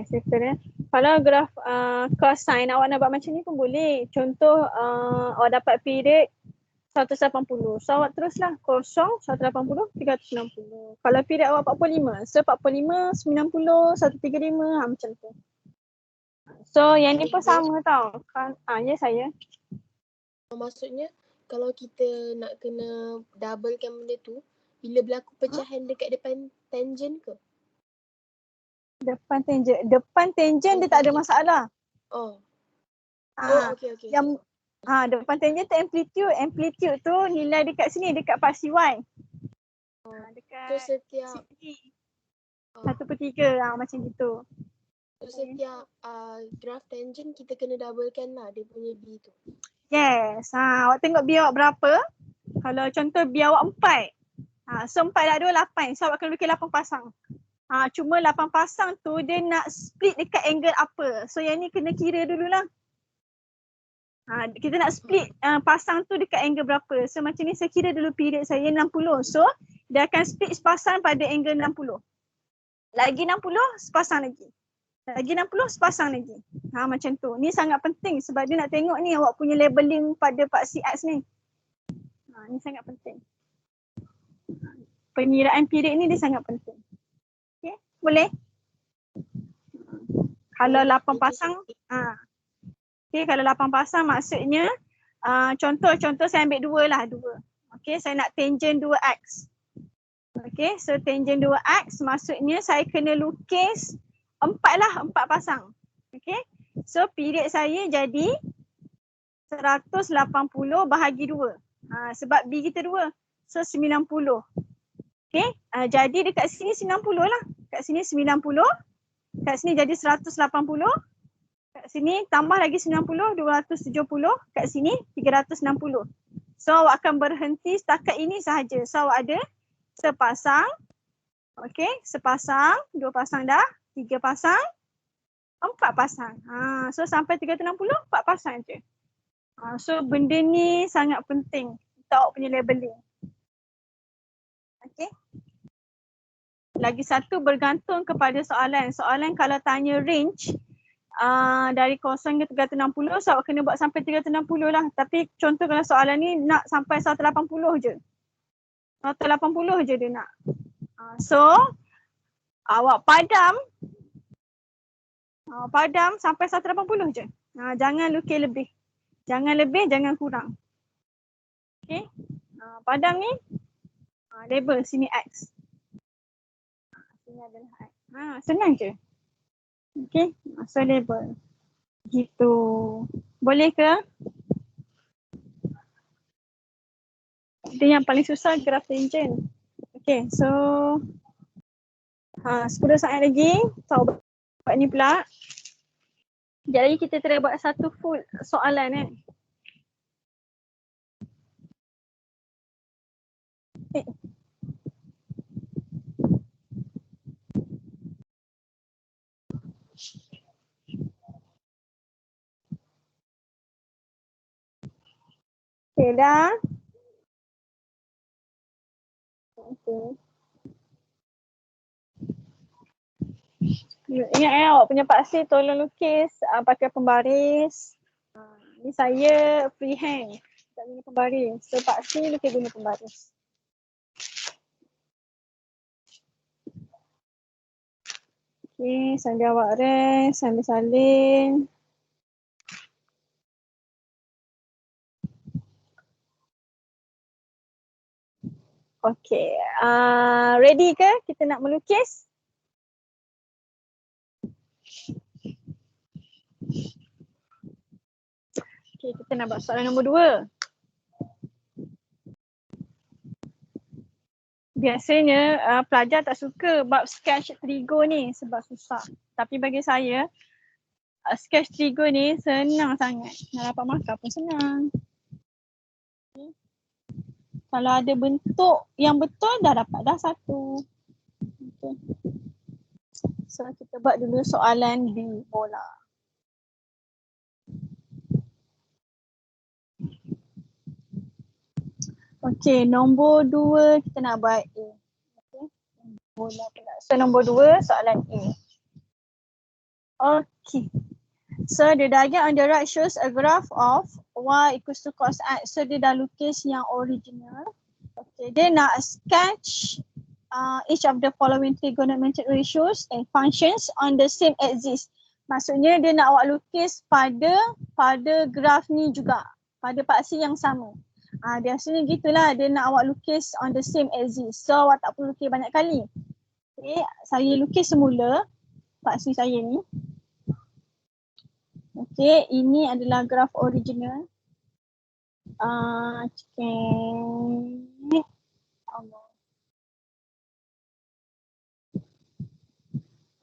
Saya kalau graf cosine awak nak buat macam ni pun boleh. Contoh awak dapat period 180. So awak teruslah 0, 180, 360. Kalau period awak 45, so 45, 90, 135 macam tu. So yang ni pun sama tau. Ya saya. Maksudnya kalau kita nak kena doublekan benda tu, bila berlaku pecahan dekat depan tangent ke? Depan tangent dia tak ada masalah. Okey. Yang depan tangent tu amplitude tu nilai dekat sini dekat parsi Y. Dekat So setiap sini. 1/3 macam gitu. So setiap graf tangent kita kena doublekan lah dia punya B tu. Yes. Awak tengok B awak berapa? Kalau contoh B awak 4. So 4 dah 2, 8. So awak kena lukis 8 pasang. Cuma 8 pasang tu dia nak split dekat angle apa. So yang ni kena kira dululah. Kita nak split pasang tu dekat angle berapa. So macam ni saya kira dulu period saya 60. So dia akan split sepasang pada angle 60. Lagi 60, sepasang lagi. Lagi 60, sepasang lagi. Macam tu. Ni sangat penting sebab dia nak tengok ni awak punya labeling pada paksi X ni. Ni sangat penting. Pengiraan period ni dia sangat penting. Okay, boleh? Kalau 8 pasang, okay, kalau 8 pasang maksudnya contoh saya ambil 2 lah, 2. Okay, saya nak tangent 2x. Okay, so tangent 2x maksudnya saya kena lukis 4 pasang. Okay. So period saya jadi 180 bahagi 2. Sebab B kita 2. So 90. Okay. Jadi dekat sini 90 lah. Kat sini 90. Kat sini jadi 180. Kat sini tambah lagi 90, 270. Kat sini 360. So awak akan berhenti setakat ini sahaja. So awak ada sepasang. Okay. Sepasang, 2 pasang dah. 3 pasang. 4 pasang. So sampai 360, 4 pasang je. So benda ni sangat penting untuk awak punya labeling. Okay. Lagi satu bergantung kepada soalan. Soalan kalau tanya range dari 0 ke 360, so awak kena buat sampai 360 lah. Tapi contoh kalau soalan ni nak sampai 180 je. 180 je dia nak. So awak padam sampai 180 je. Jangan lukis lebih. Jangan lebih, jangan kurang. Okay. Padam ni label sini X. Sini adalah X. Senang je. Okay. So label. Gitu. Boleh ke? Dia yang paling susah graph tangent. Okay. So 10 saat lagi. So buat ni pula. Jadi kita try buat satu full soalan . Okay dah. Okay. Ingat awak punya paksi tolong lukis pakai pembaris. Ni saya freehand. Tak guna pembaris. So paksi lukis guna pembaris. Okay, sambil awak rest, sambil salin. Okay, ready ke kita nak melukis? Okay, kita nak buat soalan nombor 2. Biasanya pelajar tak suka bab sketch trigo ni sebab susah. Tapi bagi saya, sketch trigo ni senang sangat. Nak dapat markah pun senang. Kalau ada bentuk yang betul dah dapat dah 1. Okay. So kita buat dulu soalan B bola. Okay, nombor 2 kita nak buat A. Okay. Bola pula. So nombor 2 soalan A. Okay. So the diagram on the right shows a graph of y equals to cos x. So dia dah lukis yang original. Okay, dia nak sketch each of the following trigonometric ratios and functions on the same axis. Maksudnya dia nak awak lukis pada graf ni juga. Pada paksi yang sama. Biasanya gitulah, dia nak awak lukis on the same axis. So awak tak perlu lukis banyak kali. Okay, saya lukis semula paksi saya ni. Okay, ini adalah graf original.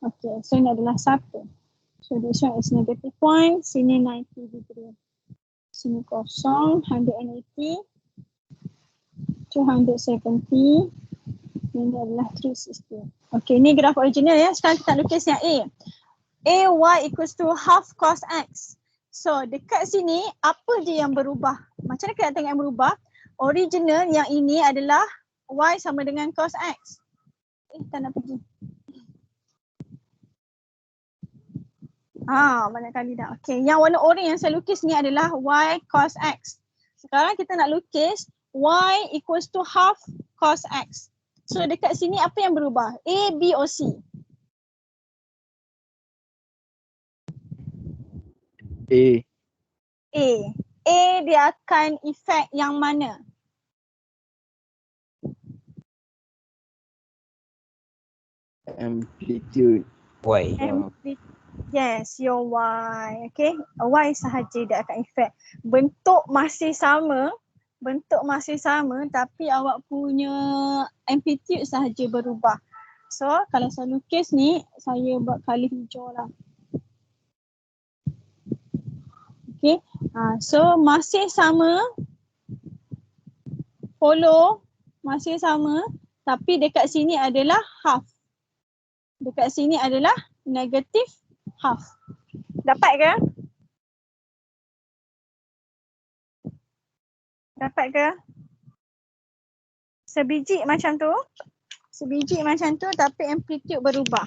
Okay, so ini adalah 1. So this one is negative 1, sini 90 degree. Sini kosong, 180, 270, ini adalah 360. Okay, ini graf original ya. Sekarang kita lukis yang A. AY equals to half cos X. So dekat sini apa je yang berubah? Macam mana kita tengok yang berubah? Original yang ini adalah Y sama dengan cos X. Tak nak pergi. Banyak kali dah. Okay, yang warna oranye yang saya lukis ni adalah Y cos X. Sekarang kita nak lukis Y equals to half cos X. So dekat sini apa yang berubah? A, B, or C? A. A dia akan efek yang mana? Amplitude. Y. Yes, your Y. Okay, Y sahaja dia akan effect. Bentuk masih sama tapi awak punya amplitude sahaja berubah. So, kalau saya lukis ni, saya buat colour hijau lah. Okay, so masih sama, follow, masih sama tapi dekat sini adalah half. Dekat sini adalah negative half. Dapat ke? Dapat ke? Sebiji macam tu. Sebiji macam tu tapi amplitude berubah.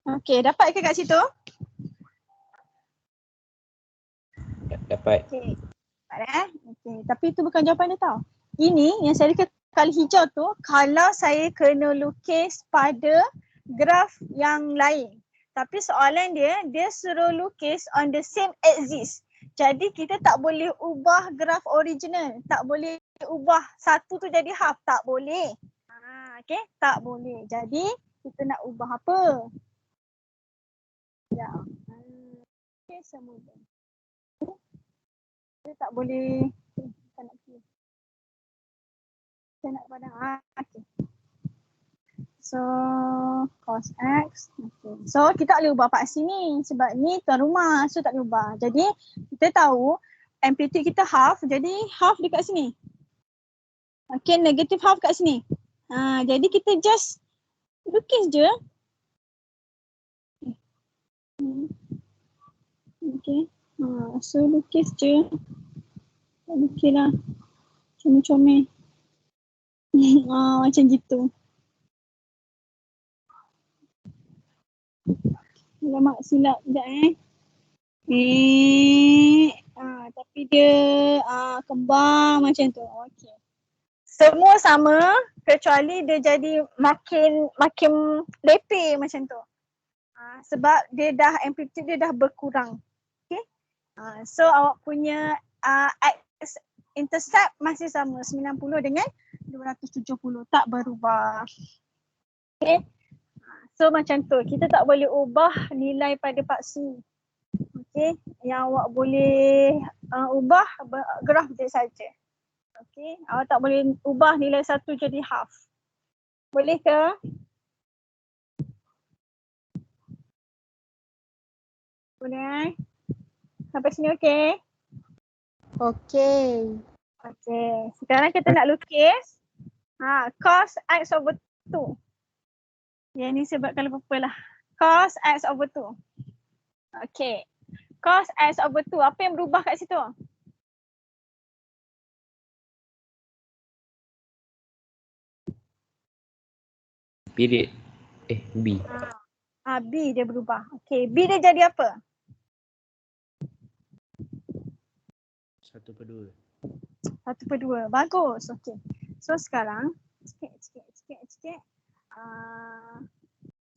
Okey, dapat ke kat situ? Dapat. Okey. Dapat Okey, tapi itu bukan jawapan dia tau. Ini yang saya kata colour hijau tu kalau saya kena lukis pada graf yang lain. Tapi soalan dia suruh lukis on the same axis. Jadi kita tak boleh ubah graf original. Tak boleh ubah satu tu jadi half. Tak boleh. Okey, tak boleh. Jadi kita nak ubah apa? Ya. Okey, semudah. Kita tak boleh. Tak nak kira. Saya nak padang. Okey. So, cos X. Okay. So, kita tak boleh ubah part sini sebab ni tuan rumah. So, tak boleh ubah. Jadi, kita tahu amplitude kita half. Jadi, half dekat sini. Okay, negative half kat sini. Jadi, kita just lukis je. Okay. So, lukis je. Lukis lah. Comel-comel. Macam gitu. Alamak, silap sekejap tapi dia kembang macam tu. Okey. Semua sama kecuali dia jadi makin lepeh macam tu. Sebab dia dah amplitude dia dah berkurang. Okey. So awak punya X intercept masih sama 90 dengan 270 tak berubah. Okey. So macam tu, kita tak boleh ubah nilai pada paksi. Okey, yang awak boleh ubah graf je saja. Okey, awak tak boleh ubah nilai satu jadi half. Boleh ke? Boleh. Sampai sini okey? Okey. Okey, sekarang kita nak lukis cos X over 2. Yang ni sebab kalau purple lah. Cos X over 2. Okey. Cos X over 2. Apa yang berubah kat situ? Period. B. B dia berubah. Okey. B dia jadi apa? 1/2. 1/2. Bagus. Okey. So sekarang sikit.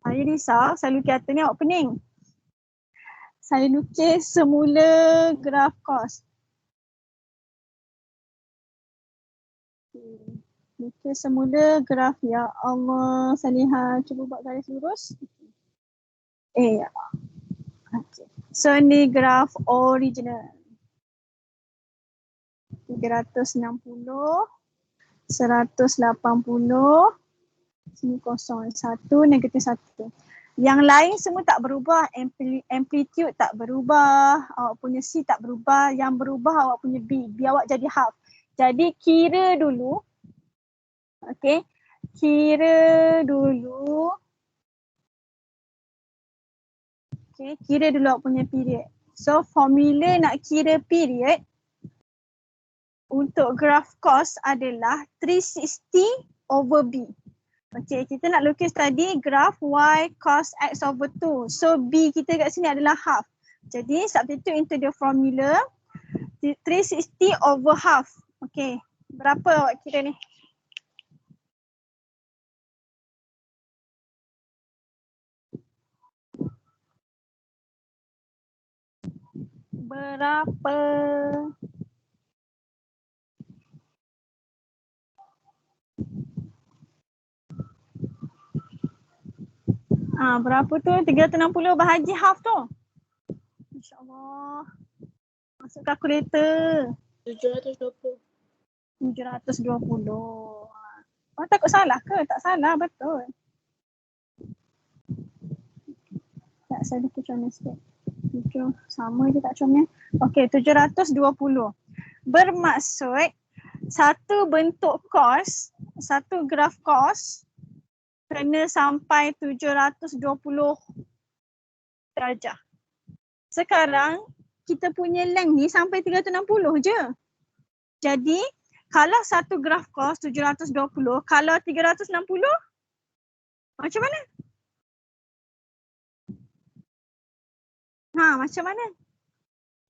Saya risau, saya lukis atas ni awak pening. Saya lukis semula graf cos. Lukis semula graf, ya Allah. Salihah, cuba buat garis lurus. Ya. Okay. So ni graf original. 360, 180, sini kosong, 1, negatif 1. Yang lain semua tak berubah, amplitude tak berubah, awak punya C tak berubah, yang berubah awak punya B. B awak jadi half. Jadi kira dulu, okay, kira dulu awak punya period. So formula nak kira period untuk graf cos adalah 360 over B. Okey, kita nak lukis tadi graf Y cos X over 2. So B kita kat sini adalah half. Jadi substitute into the formula 360 over half. Okey, berapa awak kira ni? Berapa? Berapa tu? 360 bahagi half tu. InsyaAllah. Masuk kalkulator. 720. 720. Oh, takut salah ke? Tak salah, betul. Tak, saya lupa comel sikit. 7, sama je tak comel. Okey, 720. Bermaksud satu bentuk kos, satu graf kos kena sampai 720 darjah. Sekarang kita punya length ni sampai 360 je. Jadi kalau satu graf kos 720, kalau 360 macam mana? Macam mana?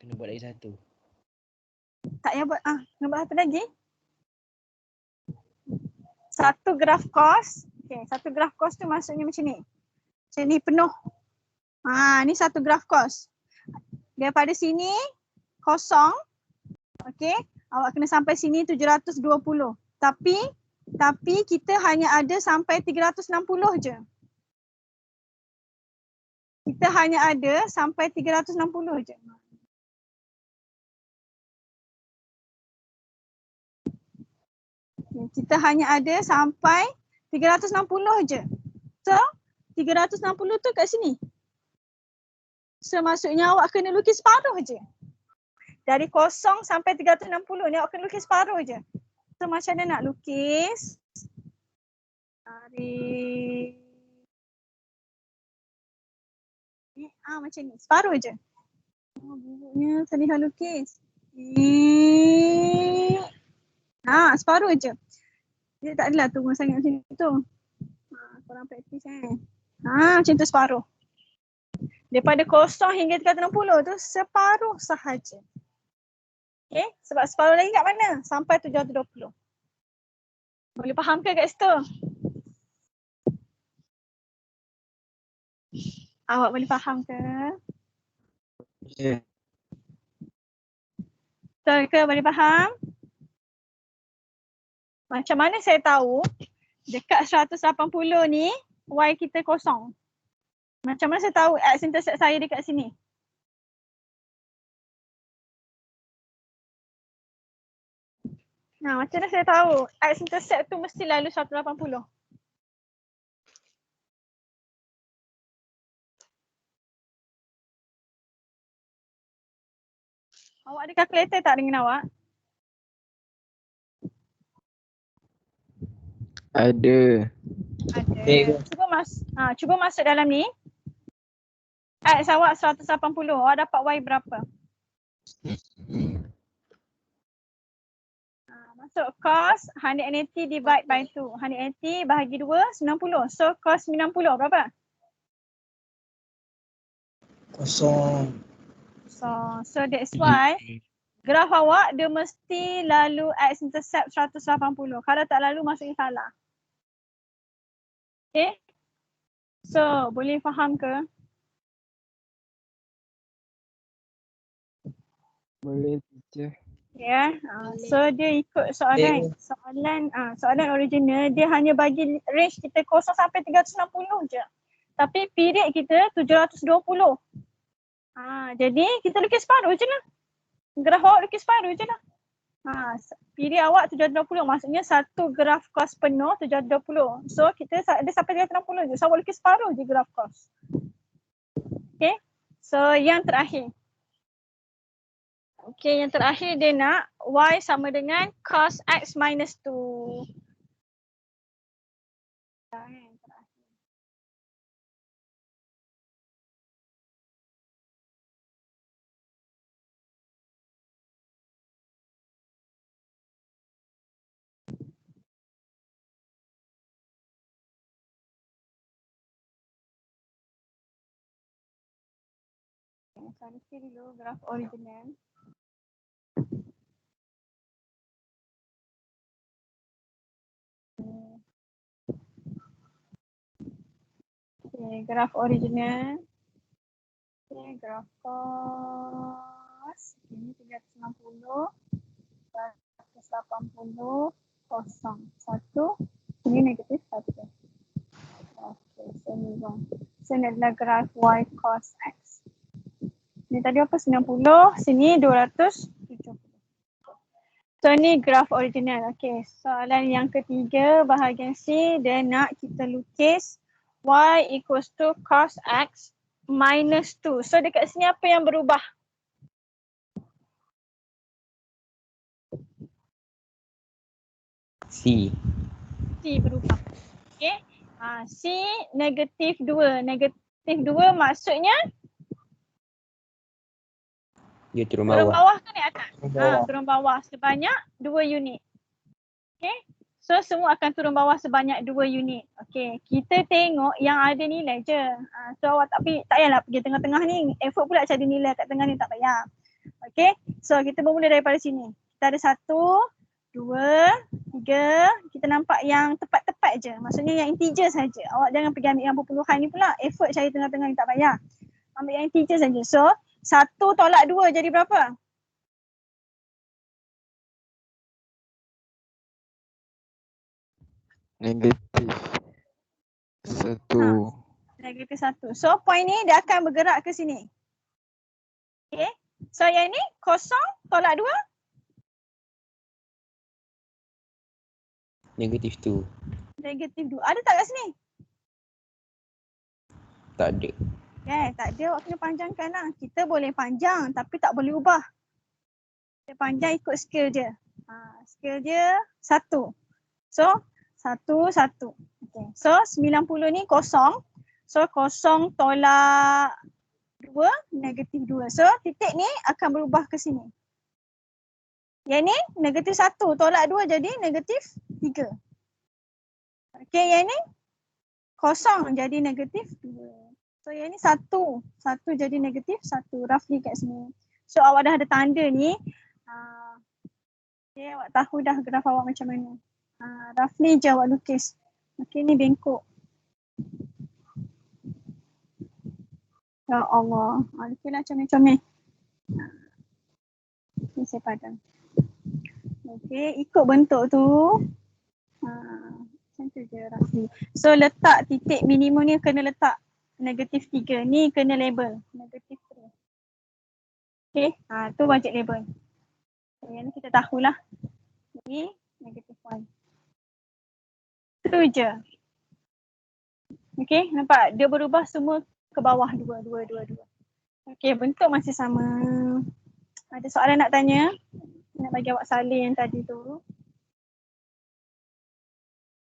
Kena buat lagi satu. Tak payah buat, kena buat satu lagi. Satu graf kos, satu graf kos tu maksudnya macam ni. Macam ni penuh. Ni satu graf kos. Daripada sini kosong, awak kena sampai sini 720. Tapi kita hanya ada sampai 360 je. Kita hanya ada sampai 360 je. Kita hanya ada sampai 360 je. So, 360 tu kat sini. So, maksudnya awak kena lukis separuh je. Dari kosong sampai 360 ni awak kena lukis separuh je. So, macam mana nak lukis? Macam ni. Separuh je. Buruknya terlihat lukis. Separuh je. Dia tak adalah tunggu sangat macam tu. Korang praktis macam tu separuh. Daripada kosong hingga 360 tu separuh sahaja. Sebab separuh lagi kat mana? Sampai 720. Boleh faham ke kat situ? Awak boleh faham ke? Ya. Betul ke? Boleh faham? Macam mana saya tahu dekat 180 ni Y kita kosong? Macam mana saya tahu x-intercept saya dekat sini? Macam mana saya tahu x-intercept tu mesti lalu 180? Awak ada kalkulator tak dengan awak? Ada. Ada. Cuba masuk dalam ni. X awak 180. Awak dapat Y berapa? Masuk cos 180 divide by 2. 180 bahagi 2, 90. So cos 90 berapa? Kosong. So that's why graf awak dia mesti lalu x-intercept 180. Kalau tak lalu maksudnya salah. Okay? So boleh faham ke? Boleh teacher. So dia ikut soalan. Soalan original dia hanya bagi range kita kosong sampai 360 je. Tapi period kita 720. Jadi kita lukis separuh je lah. Graf awak lukis separuh je lah. Period awak 720 maksudnya satu graf kos penuh 720. So kita ada sampai 360 je. So awak lukis separuh je graf kos. Okay. So yang terakhir. Yang terakhir dia nak Y sama dengan cos X minus 2. Saya kira dulu graf original. Graf original. Graf cos. Ini 360. 180. Kosong. 1. Ini negatif 1. So move on. So ni adalah graf y cos x. Ni tadi apa? 90, sini 270. So ni graf original. Okay, soalan yang ketiga bahagian C, dia nak kita lukis y equals to cos x minus 2. So dekat sini apa yang berubah? C. C berubah. Okay. C negatif 2. Negatif 2 maksudnya Dia turun turun bawah. bawah ke naik atas? bawah. Turun bawah sebanyak 2 unit. Okay. So semua akan turun bawah sebanyak 2 unit. Okay. Kita tengok yang ada nilai je. So awak tak payahlah pergi tengah-tengah ni. Effort pula cari nilai kat tengah ni tak payah. Okay. So kita bermula daripada sini. Kita ada 1, 2, 3. Kita nampak yang tepat-tepat je. Maksudnya yang integer saja. Awak jangan pergi ambil yang perpuluhan ni pula. Effort cari tengah-tengah ni tak payah. Ambil yang integer saja. So 1 tolak 2 jadi berapa? Negatif 1. Negatif 1. So point ni dia akan bergerak ke sini. Okay. So yang ni kosong tolak 2. Negatif 2. Negatif 2. Ada tak kat sini? Tak ada. Tak ada. Awak kena panjangkan lah. Kita boleh panjang tapi tak boleh ubah. Kita panjang ikut scale dia. Scale dia 1. So 1, 1. Okay. So 90 ni kosong. So kosong tolak 2, negatif 2. So titik ni akan berubah ke sini. Yang ni negatif 1 tolak 2 jadi negatif 3. Okay, yang ni kosong jadi negatif 2. So yang ni 1 jadi negatif 1. Roughly kat sini. So awak dah ada tanda ni. Okay, awak tahu dah graf awak macam mana. Roughly je awak lukis. Okay, ni bengkok. Ya Allah. Lukislah comel-comel. Ni saya padam. Okay, ikut bentuk tu. Macam tu je roughly. So letak titik minimum ni kena letak negatif 3. Ni kena label. Negatif 3. Okay, tu wajib label. So, yang ni kita tahulah. Ni negatif 1. Tu je. Okay, nampak? Dia berubah semua ke bawah 2. Okay, bentuk masih sama. Ada soalan nak tanya? Nak bagi awak salin yang tadi tu.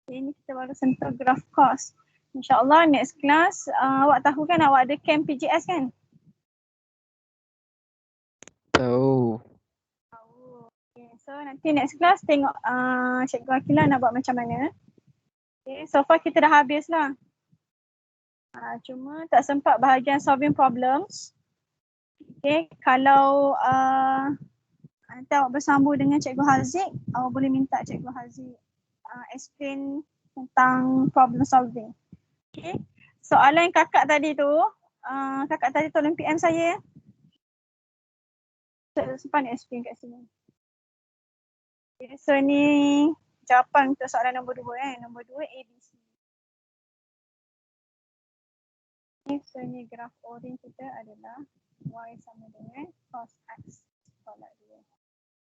Okay, ni kita baru sentuh graf cos. InsyaAllah next class awak tahu kan awak ada camp PGS kan? Tahu. Okay, so nanti next class tengok Cikgu Akilah nak buat macam mana. Okay, so far kita dah habis lah. Cuma tak sempat bahagian solving problems. Okay, kalau nanti awak bersambung dengan Cikgu Haziq, awak boleh minta Cikgu Haziq explain tentang problem solving. Okay, soalan kakak tadi tu, tolong PM saya. Sempat nak explain kat sini. Okay, so ni jawapan untuk soalan nombor 2 Nombor 2 ABC. Okay, so ni graf orange kita adalah y sama dengan cos x tolak 2.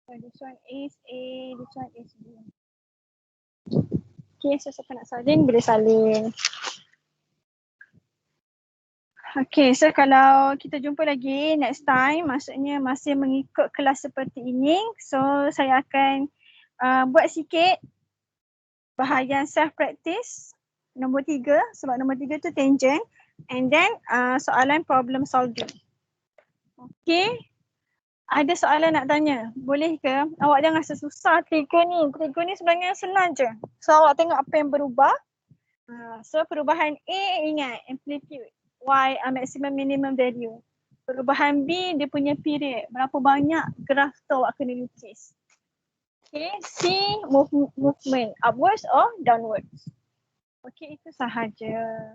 So this one is A, this one is B. Okay, so siapa nak salin boleh salin. Okay, so kalau kita jumpa lagi next time, maksudnya masih mengikut kelas seperti ini. So saya akan buat sikit bahagian self practice nombor 3 sebab nombor 3 tu tangent, and then soalan problem solving. Okay, ada soalan nak tanya? Boleh ke? Awak jangan rasa susah trigo ni. Trigo ni sebenarnya senang je. So awak tengok apa yang berubah. So perubahan A ingat amplitude. Y maximum minimum value. Perubahan B dia punya period. Berapa banyak graf tu awak kena lukis. Okay, C movement upwards or downwards. Okay, itu sahaja.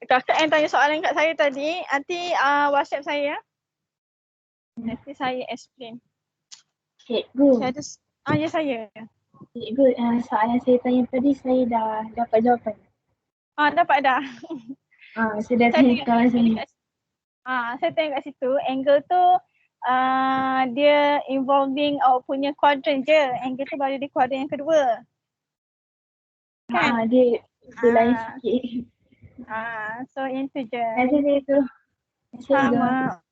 Kakak yang tanya soalan kat saya tadi, nanti WhatsApp saya. Nanti saya explain. Cikgu, Ya saya. soalan saya tanya tadi saya dah dapat jawapan. Dapat dah. Sudah tengok kawan sini. Saya tengok kat situ, angle tu dia involving awak punya quadrant je. Angle tu baru di quadrant yang kedua. Kan? Dia lain Ah. sikit. So yang tu je. Macam tu. Sama.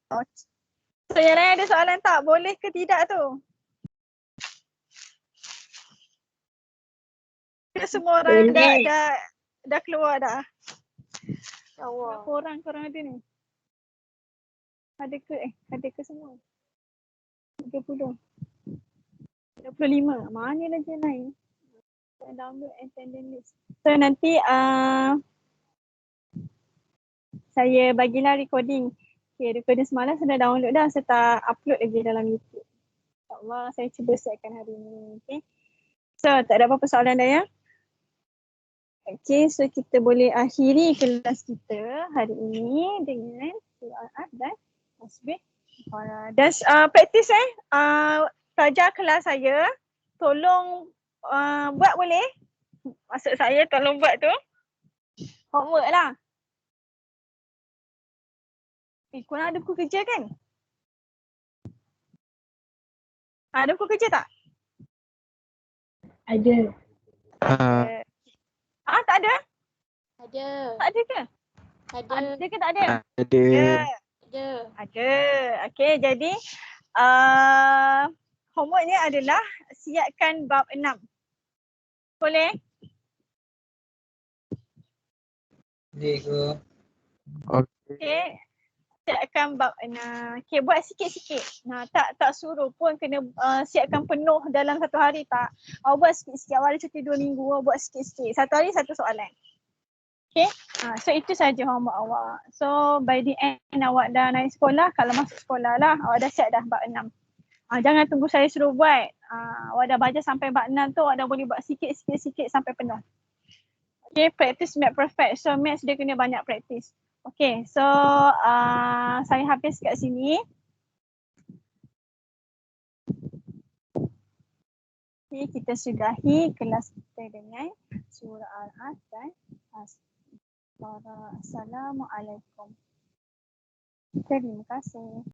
So yang lain ada soalan tak? Boleh ke tidak tu? Ke semua orang dah keluar dah? Ya Allah. Berapa orang korang ada ni? Ada ke semua? 30. 25. Mana lagi yang lain? Saya download attendance list. So nanti saya bagilah recording. Okay, recording semalam saya dah download dah. Saya tak upload lagi dalam YouTube. InsyaAllah saya cuba siapkan hari ni. Okay. So tak ada apa-apa soalan dah ya? Okay, so kita boleh akhiri kelas kita hari ini dengan surah Al-Ahzab dan tasbih. Dan praktis pelajar kelas saya tolong buat boleh? Maksud saya tolong buat tu homework lah. Korang ada buku kerja kan? Ada buku kerja tak? Ada. Tak ada? Ada. Tak ada ke? Ada. Ada ke tak ada? Ada. Ada. Ada. Okay, jadi homeworknya adalah siapkan bab 6. Boleh? Boleh ke? Okay. Siapkan bab 6. Okay, buat sikit-sikit. Tak suruh pun kena siapkan penuh dalam satu hari tak. Awak buat sikit-sikit. Awak ada cuti 2 minggu, awak buat sikit-sikit. Satu hari satu soalan. Okay. So itu saja homework awak. So by the end awak dah naik sekolah. Kalau masuk sekolah lah, awak dah siap dah bab 6. Jangan tunggu saya suruh buat. Awak dah baca sampai bab 6 tu, awak dah boleh buat sikit-sikit sampai penuh. Okay, practice make perfect. So maths dia kena banyak practice. Okay, so saya habis kat sini. Okay, kita sudahi kelas kita dengan surah Al-Ahzab dan Assalamualaikum. Terima kasih.